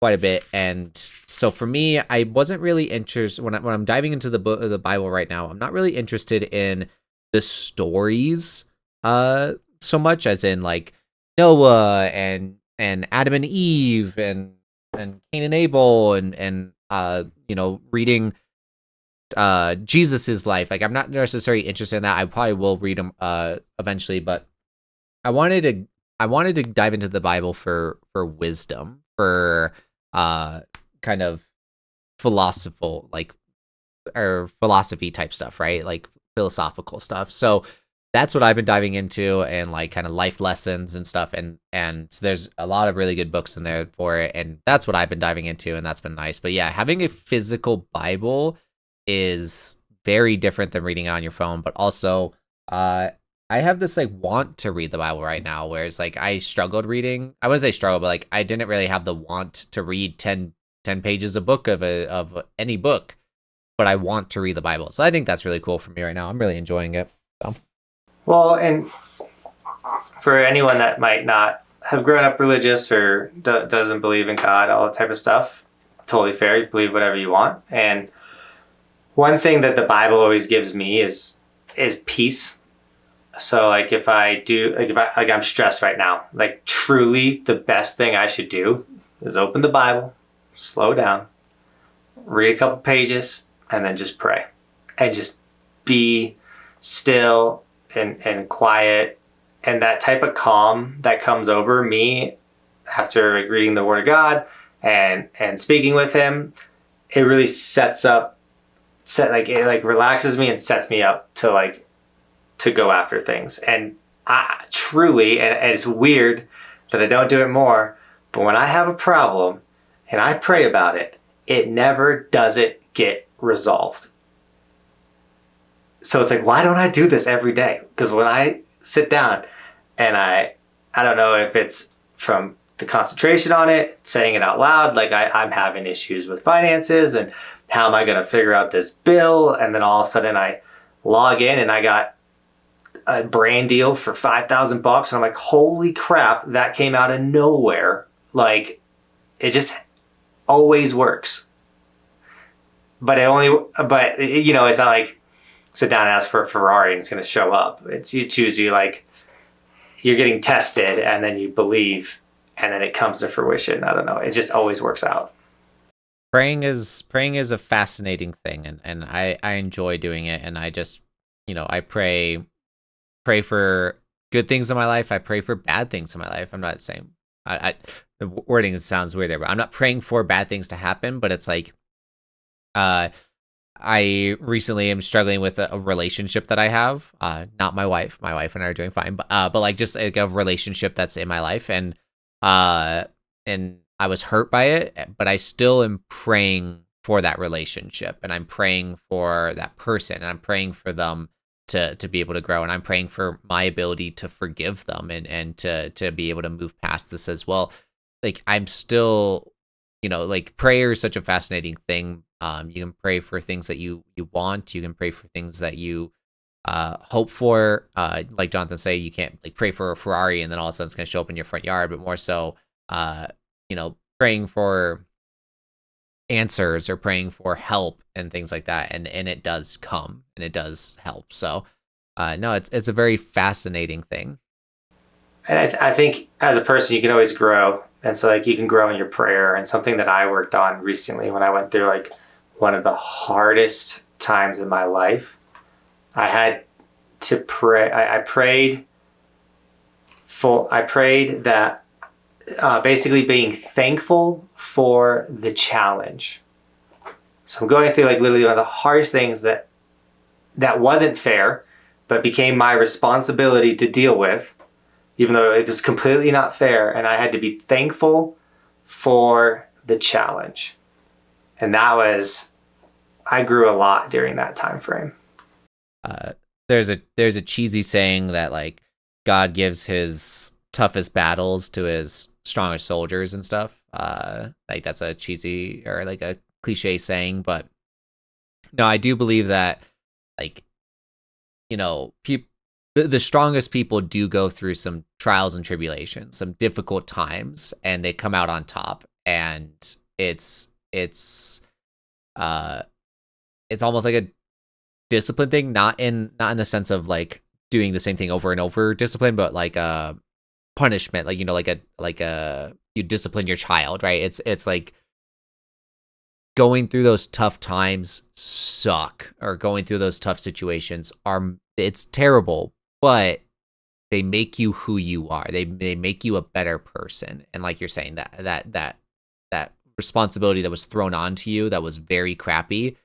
quite a bit. And so for me, I wasn't really interested when I'm diving into the Bible right now. I'm not really interested in the stories so much, as in like Noah and Adam and Eve and Cain and Abel and reading Jesus's life. Like, I'm not necessarily interested in that. I probably will read them eventually, but I wanted to dive into the Bible for wisdom, for kind of philosophy type stuff, right? Like philosophical stuff. So that's what I've been diving into, and like kind of life lessons and stuff. And there's a lot of really good books in there for it. And that's what I've been diving into, and that's been nice. But yeah, having a physical Bible is very different than reading it on your phone. But also, I have this like want to read the Bible right now, whereas like I struggled reading. I wouldn't say struggle, but like I didn't really have the want to read 10 pages a book of any book, but I want to read the Bible. So I think that's really cool for me right now. I'm really enjoying it. So. Well, and for anyone that might not have grown up religious or doesn't believe in God, all that type of stuff, totally fair. You believe whatever you want. And one thing that the Bible always gives me is peace. So like if I do like if I like I'm stressed right now, like truly the best thing I should do is open the Bible, slow down, read a couple pages, and then just pray. And just be still and quiet. And that type of calm that comes over me after like reading the Word of God and speaking with him, it really it like relaxes me and sets me up to go after things. And I truly, and it's weird that I don't do it more, but when I have a problem and I pray about it, it never does it get resolved. So it's like, why don't I do this every day? Because when I sit down and I don't know if it's from the concentration on it, saying it out loud, like I'm having issues with finances and how am I going to figure out this bill? And then all of a sudden I log in and I got a brand deal for $5,000 and I'm like, holy crap, that came out of nowhere. Like it just always works. But it's not like sit down and ask for a Ferrari and it's going to show up. It's you choose, you're getting tested and then you believe and then it comes to fruition. I don't know. It just always works out. Praying is a fascinating thing, and I enjoy doing it, and I just I pray for good things in my life. I pray for bad things in my life. I'm not saying the wording sounds weird there, but I'm not praying for bad things to happen, but it's like I recently am struggling with a relationship that I have. Not my wife. My wife and I are doing fine, but like just like a relationship that's in my life, and I was hurt by it, but I still am praying for that relationship, and I'm praying for that person, and I'm praying for them to be able to grow, and I'm praying for my ability to forgive them and to be able to move past this as well. Like I'm still, like prayer is such a fascinating thing. You can pray for things that you want. You can pray for things that you hope for. Like Johnathan say, you can't like pray for a Ferrari and then all of a sudden it's going to show up in your front yard, but more so, praying for answers or praying for help and things like that. And it does come and it does help. So, no, it's a very fascinating thing. And I think as a person, you can always grow. And so like you can grow in your prayer. And something that I worked on recently when I went through like one of the hardest times in my life, I had to pray. I prayed that basically being thankful for the challenge. So I'm going through like literally one of the hardest things that wasn't fair, but became my responsibility to deal with, even though it was completely not fair. And I had to be thankful for the challenge. And I grew a lot during that time frame. There's a cheesy saying that like God gives his toughest battles to his strongest soldiers and stuff. Like that's a cheesy or like a cliche saying, but no, I do believe that like the strongest people do go through some trials and tribulations, some difficult times, and they come out on top. And it's almost like a discipline thing, not in the sense of like doing the same thing over and over discipline, but like a punishment, like like you discipline your child, right? It's like going through those tough times suck, or going through those tough situations it's terrible, but they make you who you are. They make you a better person. And like you're saying, that responsibility that was thrown onto you that was very crappy,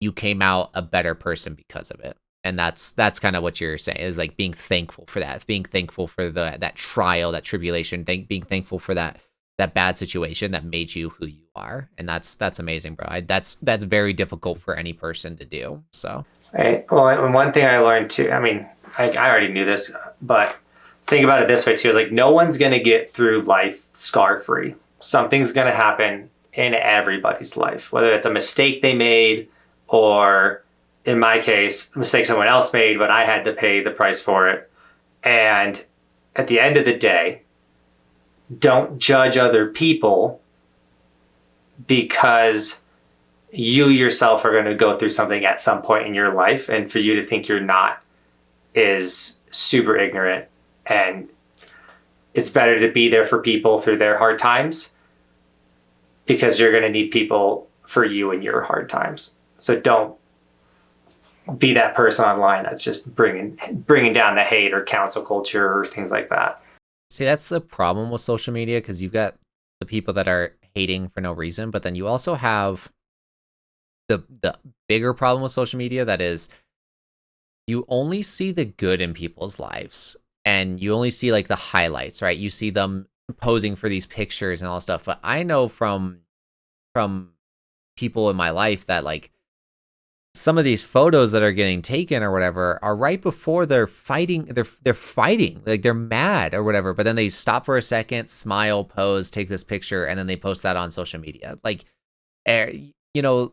you came out a better person because of it. And that's kind of what you're saying, is like being thankful for that, being thankful for that trial, that tribulation, being thankful for that bad situation that made you who you are. And that's amazing, bro. That's very difficult for any person to do. So Right. Well, and one thing I learned too, I mean, I already knew this, but think about it this way too, is like no one's going to get through life scar-free. Something's going to happen in everybody's life, whether it's a mistake they made or, in my case, a mistake someone else made, but I had to pay the price for it. And at the end of the day, don't judge other people because you yourself are going to go through something at some point in your life. And for you to think you're not is super ignorant, and it's better to be there for people through their hard times, because you're going to need people for you in your hard times. So don't be that person online that's just bringing down the hate or cancel culture or things like that. See, that's the problem with social media, because you've got the people that are hating for no reason, but then you also have the bigger problem with social media, that is, you only see the good in people's lives, and you only see like the highlights, right? You see them posing for these pictures and all stuff. But I know from people in my life that like some of these photos that are getting taken or whatever are right before they're fighting. They're fighting, like they're mad or whatever. But then they stop for a second, smile, pose, take this picture, and then they post that on social media. Like, you know,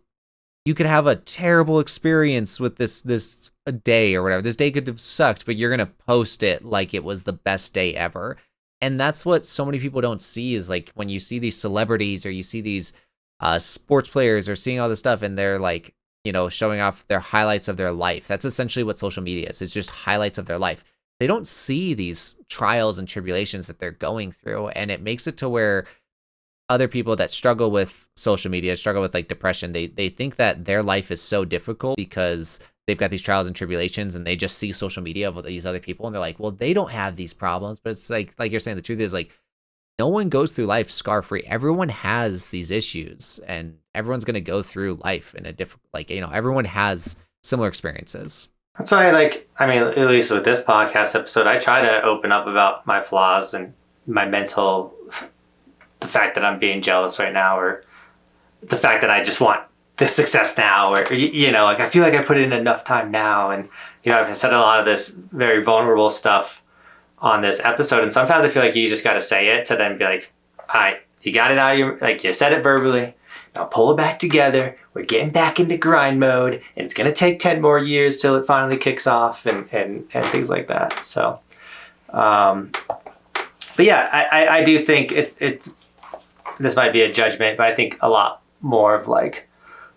you could have a terrible experience with this a day or whatever. This day could have sucked, but you're gonna post it like it was the best day ever. And that's what so many people don't see, is like when you see these celebrities or you see these sports players or seeing all this stuff, and they're like, you know, showing off their highlights of their life. That's essentially what social media is. It's just highlights of their life. They don't see these trials and tribulations that they're going through, and it makes it to where other people that struggle with social media, struggle with like depression, they think that their life is so difficult because they've got these trials and tribulations, and they just see social media of these other people, and they're like, well, they don't have these problems. But it's like you're saying, the truth is, like, no one goes through life scar-free. Everyone has these issues, and everyone's going to go through life in a different, like, you know, everyone has similar experiences. That's why, like, I mean, at least with this podcast episode, I try to open up about my flaws and my mental, the fact that I'm being jealous right now, or the fact that I just want this success now, or, you know, like, I feel like I put in enough time now. And, you know, I've said a lot of this very vulnerable stuff on this episode, and sometimes I feel like you just got to say it to then be like, all right, you got it out of your, like, you said it verbally, now pull it back together, we're getting back into grind mode, and it's going to take 10 more years till it finally kicks off, and things like that. So but yeah, I do think it's this might be a judgment, but I think a lot more of like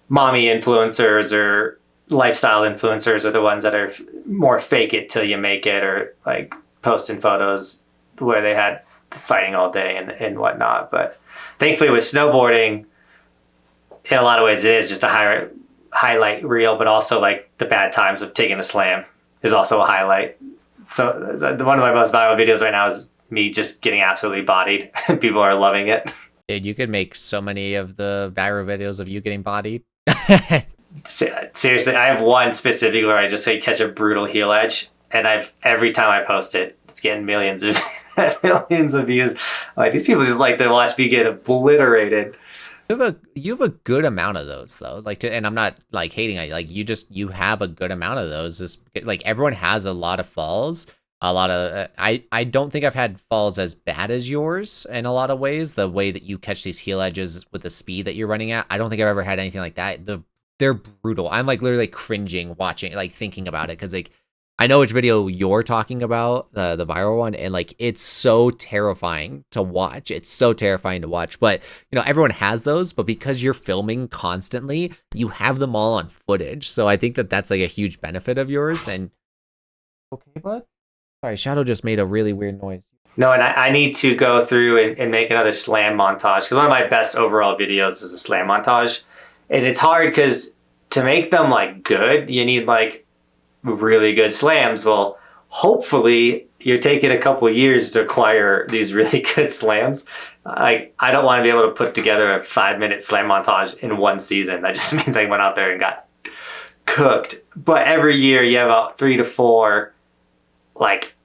mommy influencers or lifestyle influencers are the ones that are more fake it till you make it, or like posting photos where they had fighting all day and whatnot. But thankfully with snowboarding, in a lot of ways it is just a highlight reel, but also like the bad times of taking a slam is also a highlight. So one of my most viral videos right now is me just getting absolutely bodied. People are loving it. Dude, you could make so many of the viral videos of you getting bodied. Seriously, I have one specific where I just catch a brutal heel edge, and every time I post it, it's getting millions of views. Like, these people just like to watch me get obliterated. You have a good amount of those though. Like, and I'm not like hating on you. Like, you have a good amount of those. Just like, everyone has a lot of falls. A lot of I don't think I've had falls as bad as yours in a lot of ways. The way that you catch these heel edges with the speed that you're running at, I don't think I've ever had anything like that. They're brutal. I'm like literally cringing watching, like thinking about it, because like I know which video you're talking about, the viral one, and like it's so terrifying to watch. It's so terrifying to watch. But you know, everyone has those, but because you're filming constantly, you have them all on footage. So I think that that's like a huge benefit of yours. And okay, bud. Sorry, Shadow just made a really weird noise. No, and I need to go through and make another slam montage, because one of my best overall videos is a slam montage. And it's hard because to make them like good, you need like really good slams. Well, hopefully you're taking a couple years to acquire these really good slams. Like, I don't want to be able to put together a 5-minute slam montage in one season. That just means I went out there and got cooked. But every year you have about 3 to 4 like,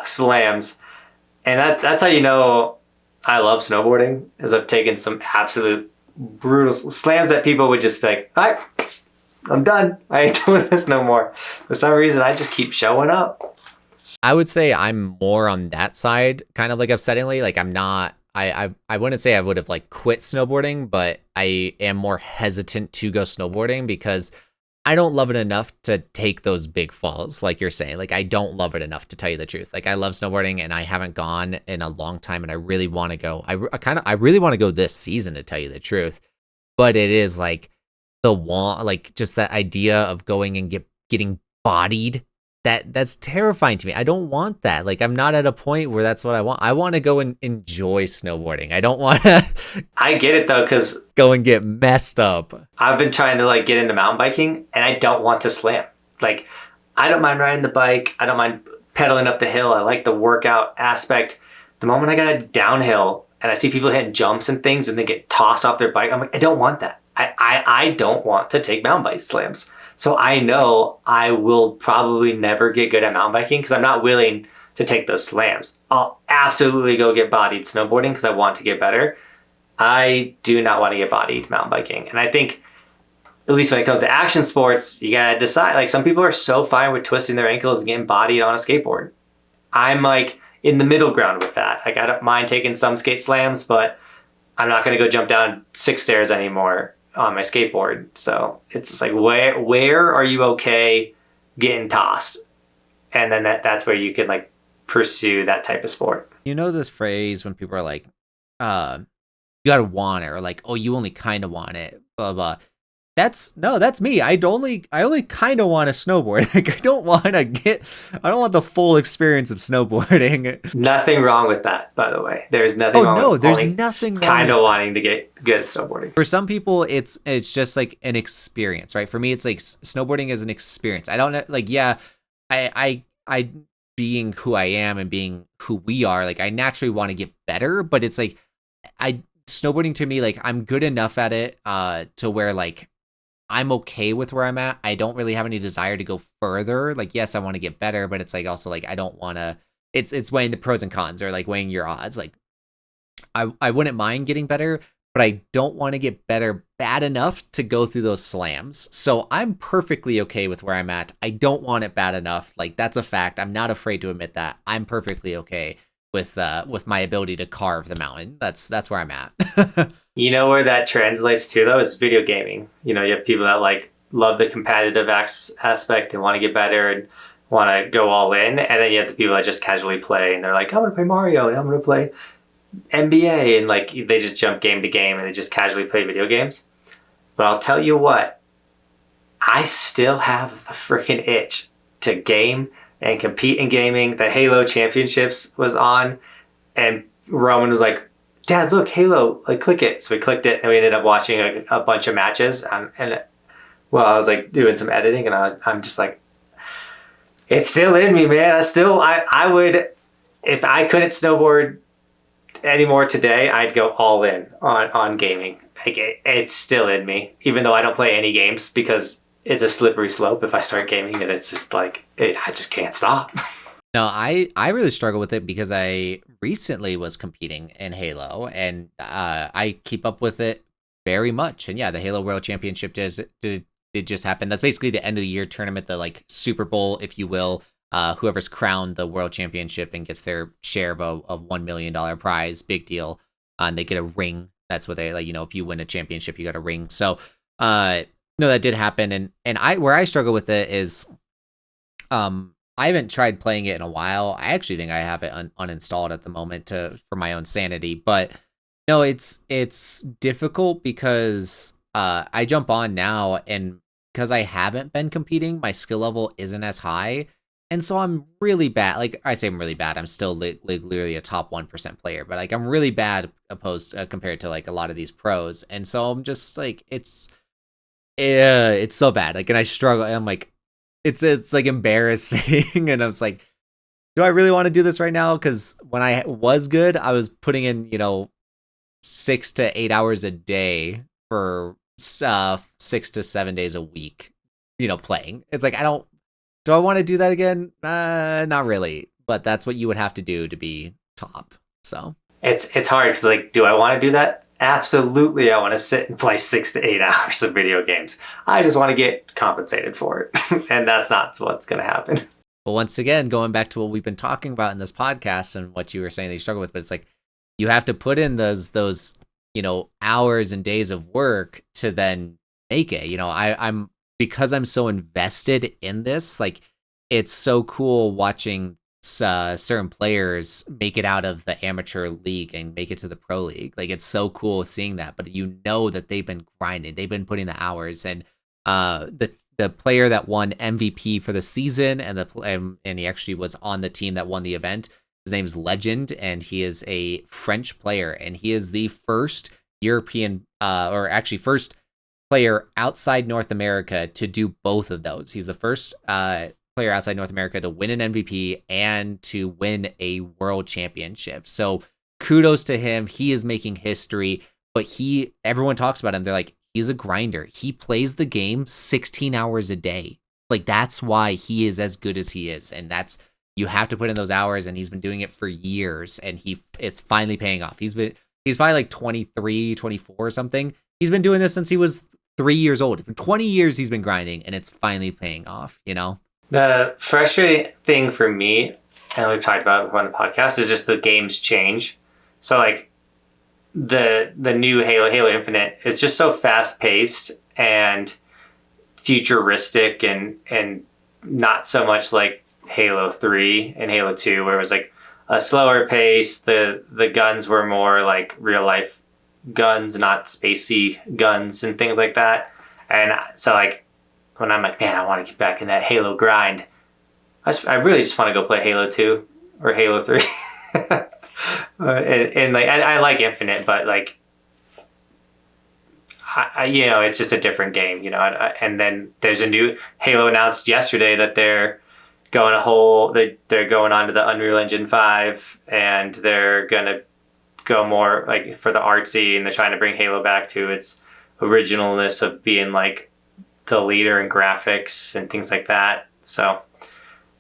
slams. And that's how you know I love snowboarding, is I've taken some absolute brutal slams that people would just be like, all right, I'm done. I ain't doing this no more. For some reason, I just keep showing up. I would say I'm more on that side, kind of like upsettingly. Like, I'm not, I wouldn't say I would have like quit snowboarding, but I am more hesitant to go snowboarding because I don't love it enough to take those big falls, like you're saying. Like, I don't love it enough, to tell you the truth. Like, I love snowboarding, and I haven't gone in a long time, and I really want to go. I really want to go this season, to tell you the truth. But it is like just that idea of going and getting bodied that's terrifying to me. I don't want that. Like, I'm not at a point where that's what I want. I want to go and enjoy snowboarding. I don't want to I get it though, because go and get messed up. I've been trying to like get into mountain biking, and I don't want to slam. Like, I don't mind riding the bike. I don't mind pedaling up the hill. I like the workout aspect. The moment I got a downhill and I see people hitting jumps and things and they get tossed off their bike, I'm like, I don't want that. I don't want to take mountain bike slams. So I know I will probably never get good at mountain biking because I'm not willing to take those slams. I'll absolutely go get bodied snowboarding because I want to get better. I do not want to get bodied mountain biking. And I think, at least when it comes to action sports, you gotta decide. Like, some people are so fine with twisting their ankles and getting bodied on a skateboard. I'm like in the middle ground with that. Like, I don't mind taking some skate slams, but I'm not gonna go jump down 6 stairs anymore on my skateboard. So it's just like, where are you okay getting tossed? And then that's where you can like pursue that type of sport. You know this phrase when people are like, you gotta want it, or like, oh, you only kind of want it, blah blah. That's me. I only kind of want to snowboard. Like, I don't want the full experience of snowboarding. Nothing wrong with that, by the way. There's nothing wrong with there's nothing wrong kind of wanting to get good at snowboarding. For some people, it's just like an experience, right? For me, it's like snowboarding is an experience. I don't like, yeah, I being who I am and being who we are, like, I naturally want to get better, but it's like, snowboarding to me, like, I'm good enough at it to where like I'm okay with where I'm at. I don't really have any desire to go further. Like, yes, I want to get better, but it's like also like I don't want to. It's weighing the pros and cons, or like weighing your odds. Like, I wouldn't mind getting better, but I don't want to get better bad enough to go through those slams. So I'm perfectly okay with where I'm at. I don't want it bad enough. Like, that's a fact. I'm not afraid to admit that. I'm perfectly okay with my ability to carve the mountain. That's where I'm at. You know where that translates to though is video gaming. You know, you have people that like love the competitive aspect and want to get better and want to go all in, and then you have the people that just casually play and they're like, I'm gonna play Mario and I'm gonna play NBA, and like they just jump game to game and they just casually play video games. But I'll tell you what, I still have the freaking itch to game and compete in gaming. The Halo Championships was on, and Roman was like, Dad, look, Halo, like, click it. So we clicked it, and we ended up watching a bunch of matches. And well, I was like doing some editing, and I'm just like, it's still in me, man. I would, if I couldn't snowboard anymore today, I'd go all in on gaming. Like, it's still in me, even though I don't play any games because it's a slippery slope if I start gaming, and it's just like, I just can't stop. No, I really struggle with it because I recently was competing in Halo, and I keep up with it very much. And yeah, the Halo World Championship did just happen. That's basically the end of the year tournament, the like Super Bowl, if you will. Whoever's crowned the World Championship and gets their share of a $1 million prize, big deal. And they get a ring. That's what they like. You know, if you win a championship, you got a ring. So no, that did happen. And where I struggle with it is, I haven't tried playing it in a while. I actually think I have it uninstalled at the moment for my own sanity. But no, it's difficult because I jump on now, and because I haven't been competing, my skill level isn't as high, and so I'm really bad. Like, I say I'm really bad. I'm still literally a top 1% player, but like I'm really bad compared to like a lot of these pros, and so I'm just like it's so bad. Like, and I struggle. And I'm like, it's like embarrassing, and I was like, do I really want to do this right now? Because when I was good, I was putting in 6 to 8 hours a day for 6 to 7 days a week, playing. It's like, do I want to do that again? Not really, but that's what you would have to do to be top. So it's hard because like, do I want to do that? Absolutely, I want to sit and play 6 to 8 hours of video games. I just want to get compensated for it. And that's not what's going to happen. But once again, going back to what we've been talking about in this podcast and what you were saying that you struggle with, but it's like you have to put in those hours and days of work to then make it. I'm because I'm so invested in this, like, it's so cool watching certain players make it out of the amateur league and make it to the pro league. Like, it's so cool seeing that, but that they've been grinding, they've been putting the hours, and the the player that won MVP for the season, and he actually was on the team that won the event. His name's Legend, and he is a French player, and he is the first European, or actually first player outside North America to do both of those. He's the first player outside North America to win an MVP and to win a world championship. So kudos to him. He is making history, but everyone talks about him. They're like, he's a grinder. He plays the game 16 hours a day. Like, that's why he is as good as he is. And you have to put in those hours, and he's been doing it for years, and it's finally paying off. He's probably like 23, 24 or something. He's been doing this since he was 3 years old. For 20 years, he's been grinding, and it's finally paying off, you know? The frustrating thing for me, and we've talked about it before on the podcast, is just the games change. So, like, the new Halo Infinite, it's just so fast-paced and futuristic and not so much like Halo 3 and Halo 2, where it was like a slower pace. The guns were more like real life guns, not spacey guns and things like that. And so, like, when I'm like, man, I want to get back in that Halo grind, I really just want to go play Halo 2 or Halo 3. and like, I like Infinite, but like, it's just a different game, and then there's a new Halo announced yesterday that they're going they're going on to the Unreal Engine 5, and they're going to go more like for the artsy, and they're trying to bring Halo back to its originalness of being like the leader in graphics and things like that. So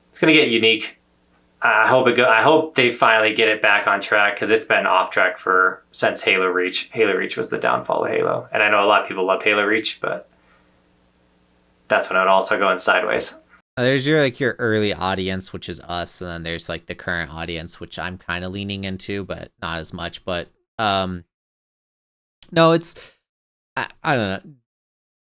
it's going to get unique. I hope they finally get it back on track, because it's been off track since Halo Reach. Halo Reach was the downfall of Halo, and I know a lot of people loved Halo Reach, but that's when it all started going sideways. There's your early audience, which is us, and then there's like the current audience, which I'm kind of leaning into, but not as much. But no, it's I don't know.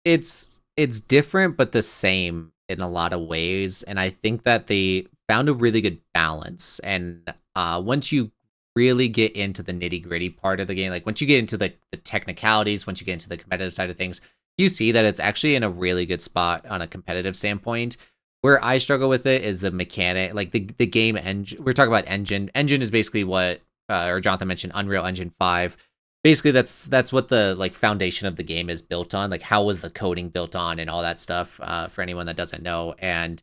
It's different, but the same in a lot of ways, and I think that they found a really good balance. And once you really get into the nitty gritty part of the game, like once you get into the technicalities, once you get into the competitive side of things, you see that it's actually in a really good spot on a competitive standpoint. Where I struggle with it is the mechanic, like the game engine. We're talking about engine. Engine is basically what, or Johnathan mentioned, Unreal Engine 5. Basically, that's what the like foundation of the game is built on. Like, how was the coding built on and all that stuff, for anyone that doesn't know. And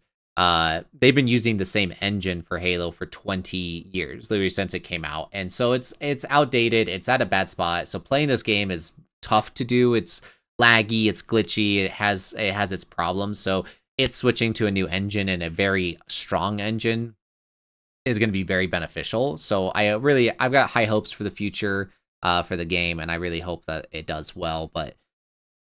they've been using the same engine for Halo for 20 years, literally since it came out. And so it's outdated. It's at a bad spot. So playing this game is tough to do. It's laggy. It's glitchy. It has its problems. So it's switching to a new engine, and a very strong engine is going to be very beneficial. So I've got high hopes for the future for the game, and I really hope that it does well. But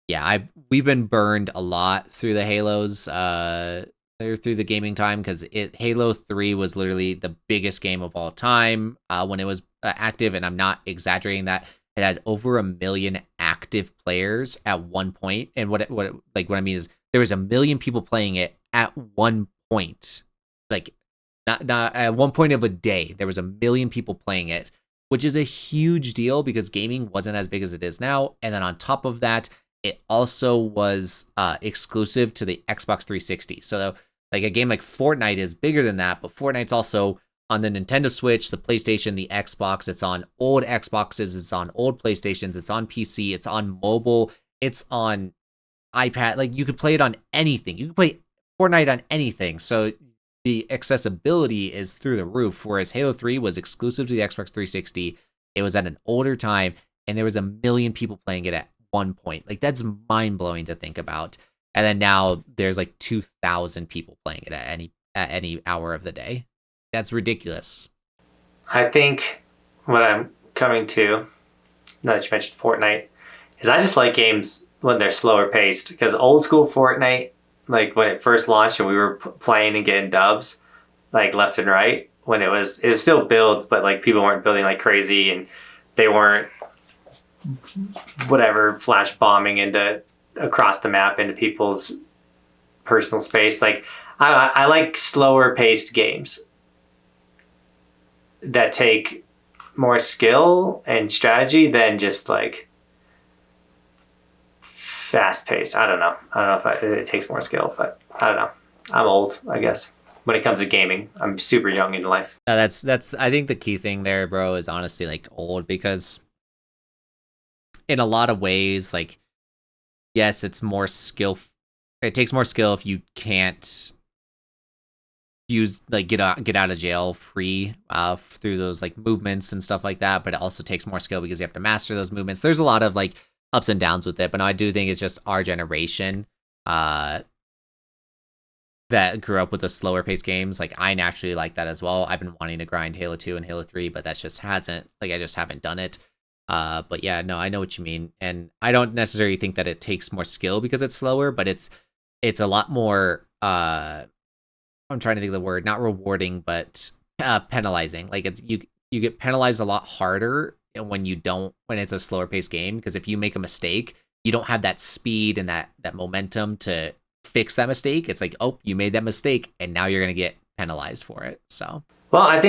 yeah, we've been burned a lot through the Halos, through the gaming time, because Halo 3 was literally the biggest game of all time when it was active, and I'm not exaggerating that. It had over 1 million active players at one point, and what I mean is there was 1 million people playing it at one point, like not at one point of a day. There was 1 million people playing it, which is a huge deal because gaming wasn't as big as it is now. And then on top of that, it also was exclusive to the Xbox 360. So like a game like Fortnite is bigger than that, but Fortnite's also on the Nintendo Switch, the PlayStation, the Xbox. It's on old Xboxes, it's on old PlayStations, it's on PC, it's on mobile, it's on iPad. Like, you could play it on anything. You could play Fortnite on anything. So the accessibility is through the roof, whereas Halo 3 was exclusive to the Xbox 360. It was at an older time, and there was 1 million people playing it at one point. Like, that's mind-blowing to think about. And then now there's like 2,000 people playing it at any hour of the day. That's ridiculous. I think what I'm coming to, now that you mentioned Fortnite, is I just like games when they're slower paced, because old school Fortnite, like when it first launched and we were playing and getting dubs like left and right, when it was still builds, but like people weren't building like crazy, and they weren't flash bombing across the map into people's personal space. Like I like slower paced games that take more skill and strategy than just like fast paced. I don't know. If it takes more skill, but I don't know. I'm old, I guess. When it comes to gaming, I'm super young in life. That's I think the key thing there, bro, is honestly like old, because in a lot of ways, like, yes, it's more skill. It takes more skill if you can't use like get out of jail free through those like movements and stuff like that. But it also takes more skill because you have to master those movements. There's a lot of like ups and downs with it, but no, I do think it's just our generation that grew up with the slower paced games. Like, I naturally like that as well. I've been wanting to grind Halo 2 and Halo 3, but that just hasn't, like, I just haven't done it. But yeah, no, I know what you mean. And I don't necessarily think that it takes more skill because it's slower, but it's a lot more, I'm trying to think of the word, not rewarding, but penalizing. Like, it's you get penalized a lot harder when it's a slower paced game, because if you make a mistake, you don't have that speed and that momentum to fix that mistake. It's like, oh, you made that mistake and now you're going to get penalized for it. So, well, I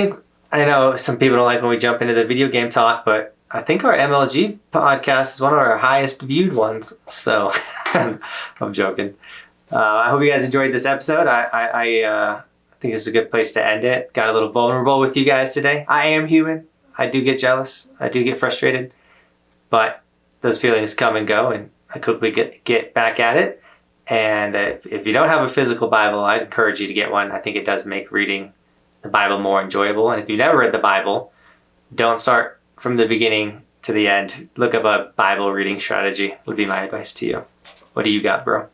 know some people don't like when we jump into the video game talk, but I think our MLG podcast is one of our highest viewed ones. So I'm joking. I hope you guys enjoyed this episode. I think this is a good place to end it. Got a little vulnerable with you guys today. I am human. I do get jealous. I do get frustrated, but those feelings come and go, and I quickly get back at it. And if you don't have a physical Bible, I'd encourage you to get one. I think it does make reading the Bible more enjoyable. And if you've never read the Bible, don't start from the beginning to the end. Look up a Bible reading strategy would be my advice to you. What do you got, bro?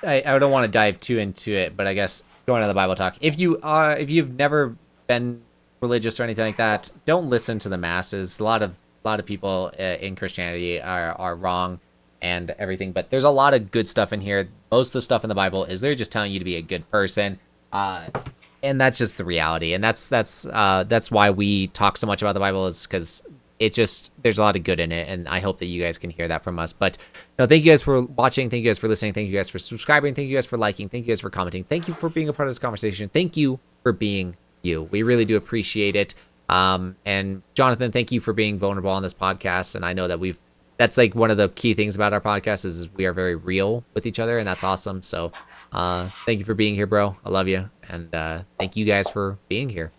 I don't want to dive too into it, but I guess going on the Bible talk, if you've never been religious or anything like that, don't listen to the masses. A lot of people in Christianity are wrong and everything, but there's a lot of good stuff in here. Most of the stuff in the Bible is they're just telling you to be a good person, and that's just the reality. And that's why we talk so much about the Bible, is because there's a lot of good in it, and I hope that you guys can hear that from us. But no, thank you guys for watching, thank you guys for listening, thank you guys for subscribing, thank you guys for liking, thank you guys for commenting, thank you for being a part of this conversation, thank you for being you. We really do appreciate it. And Johnathan, thank you for being vulnerable on this podcast. And I know that that's like one of the key things about our podcast is we are very real with each other, and that's awesome. So thank you for being here, bro. I love you. And thank you guys for being here.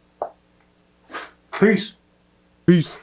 Peace. Peace.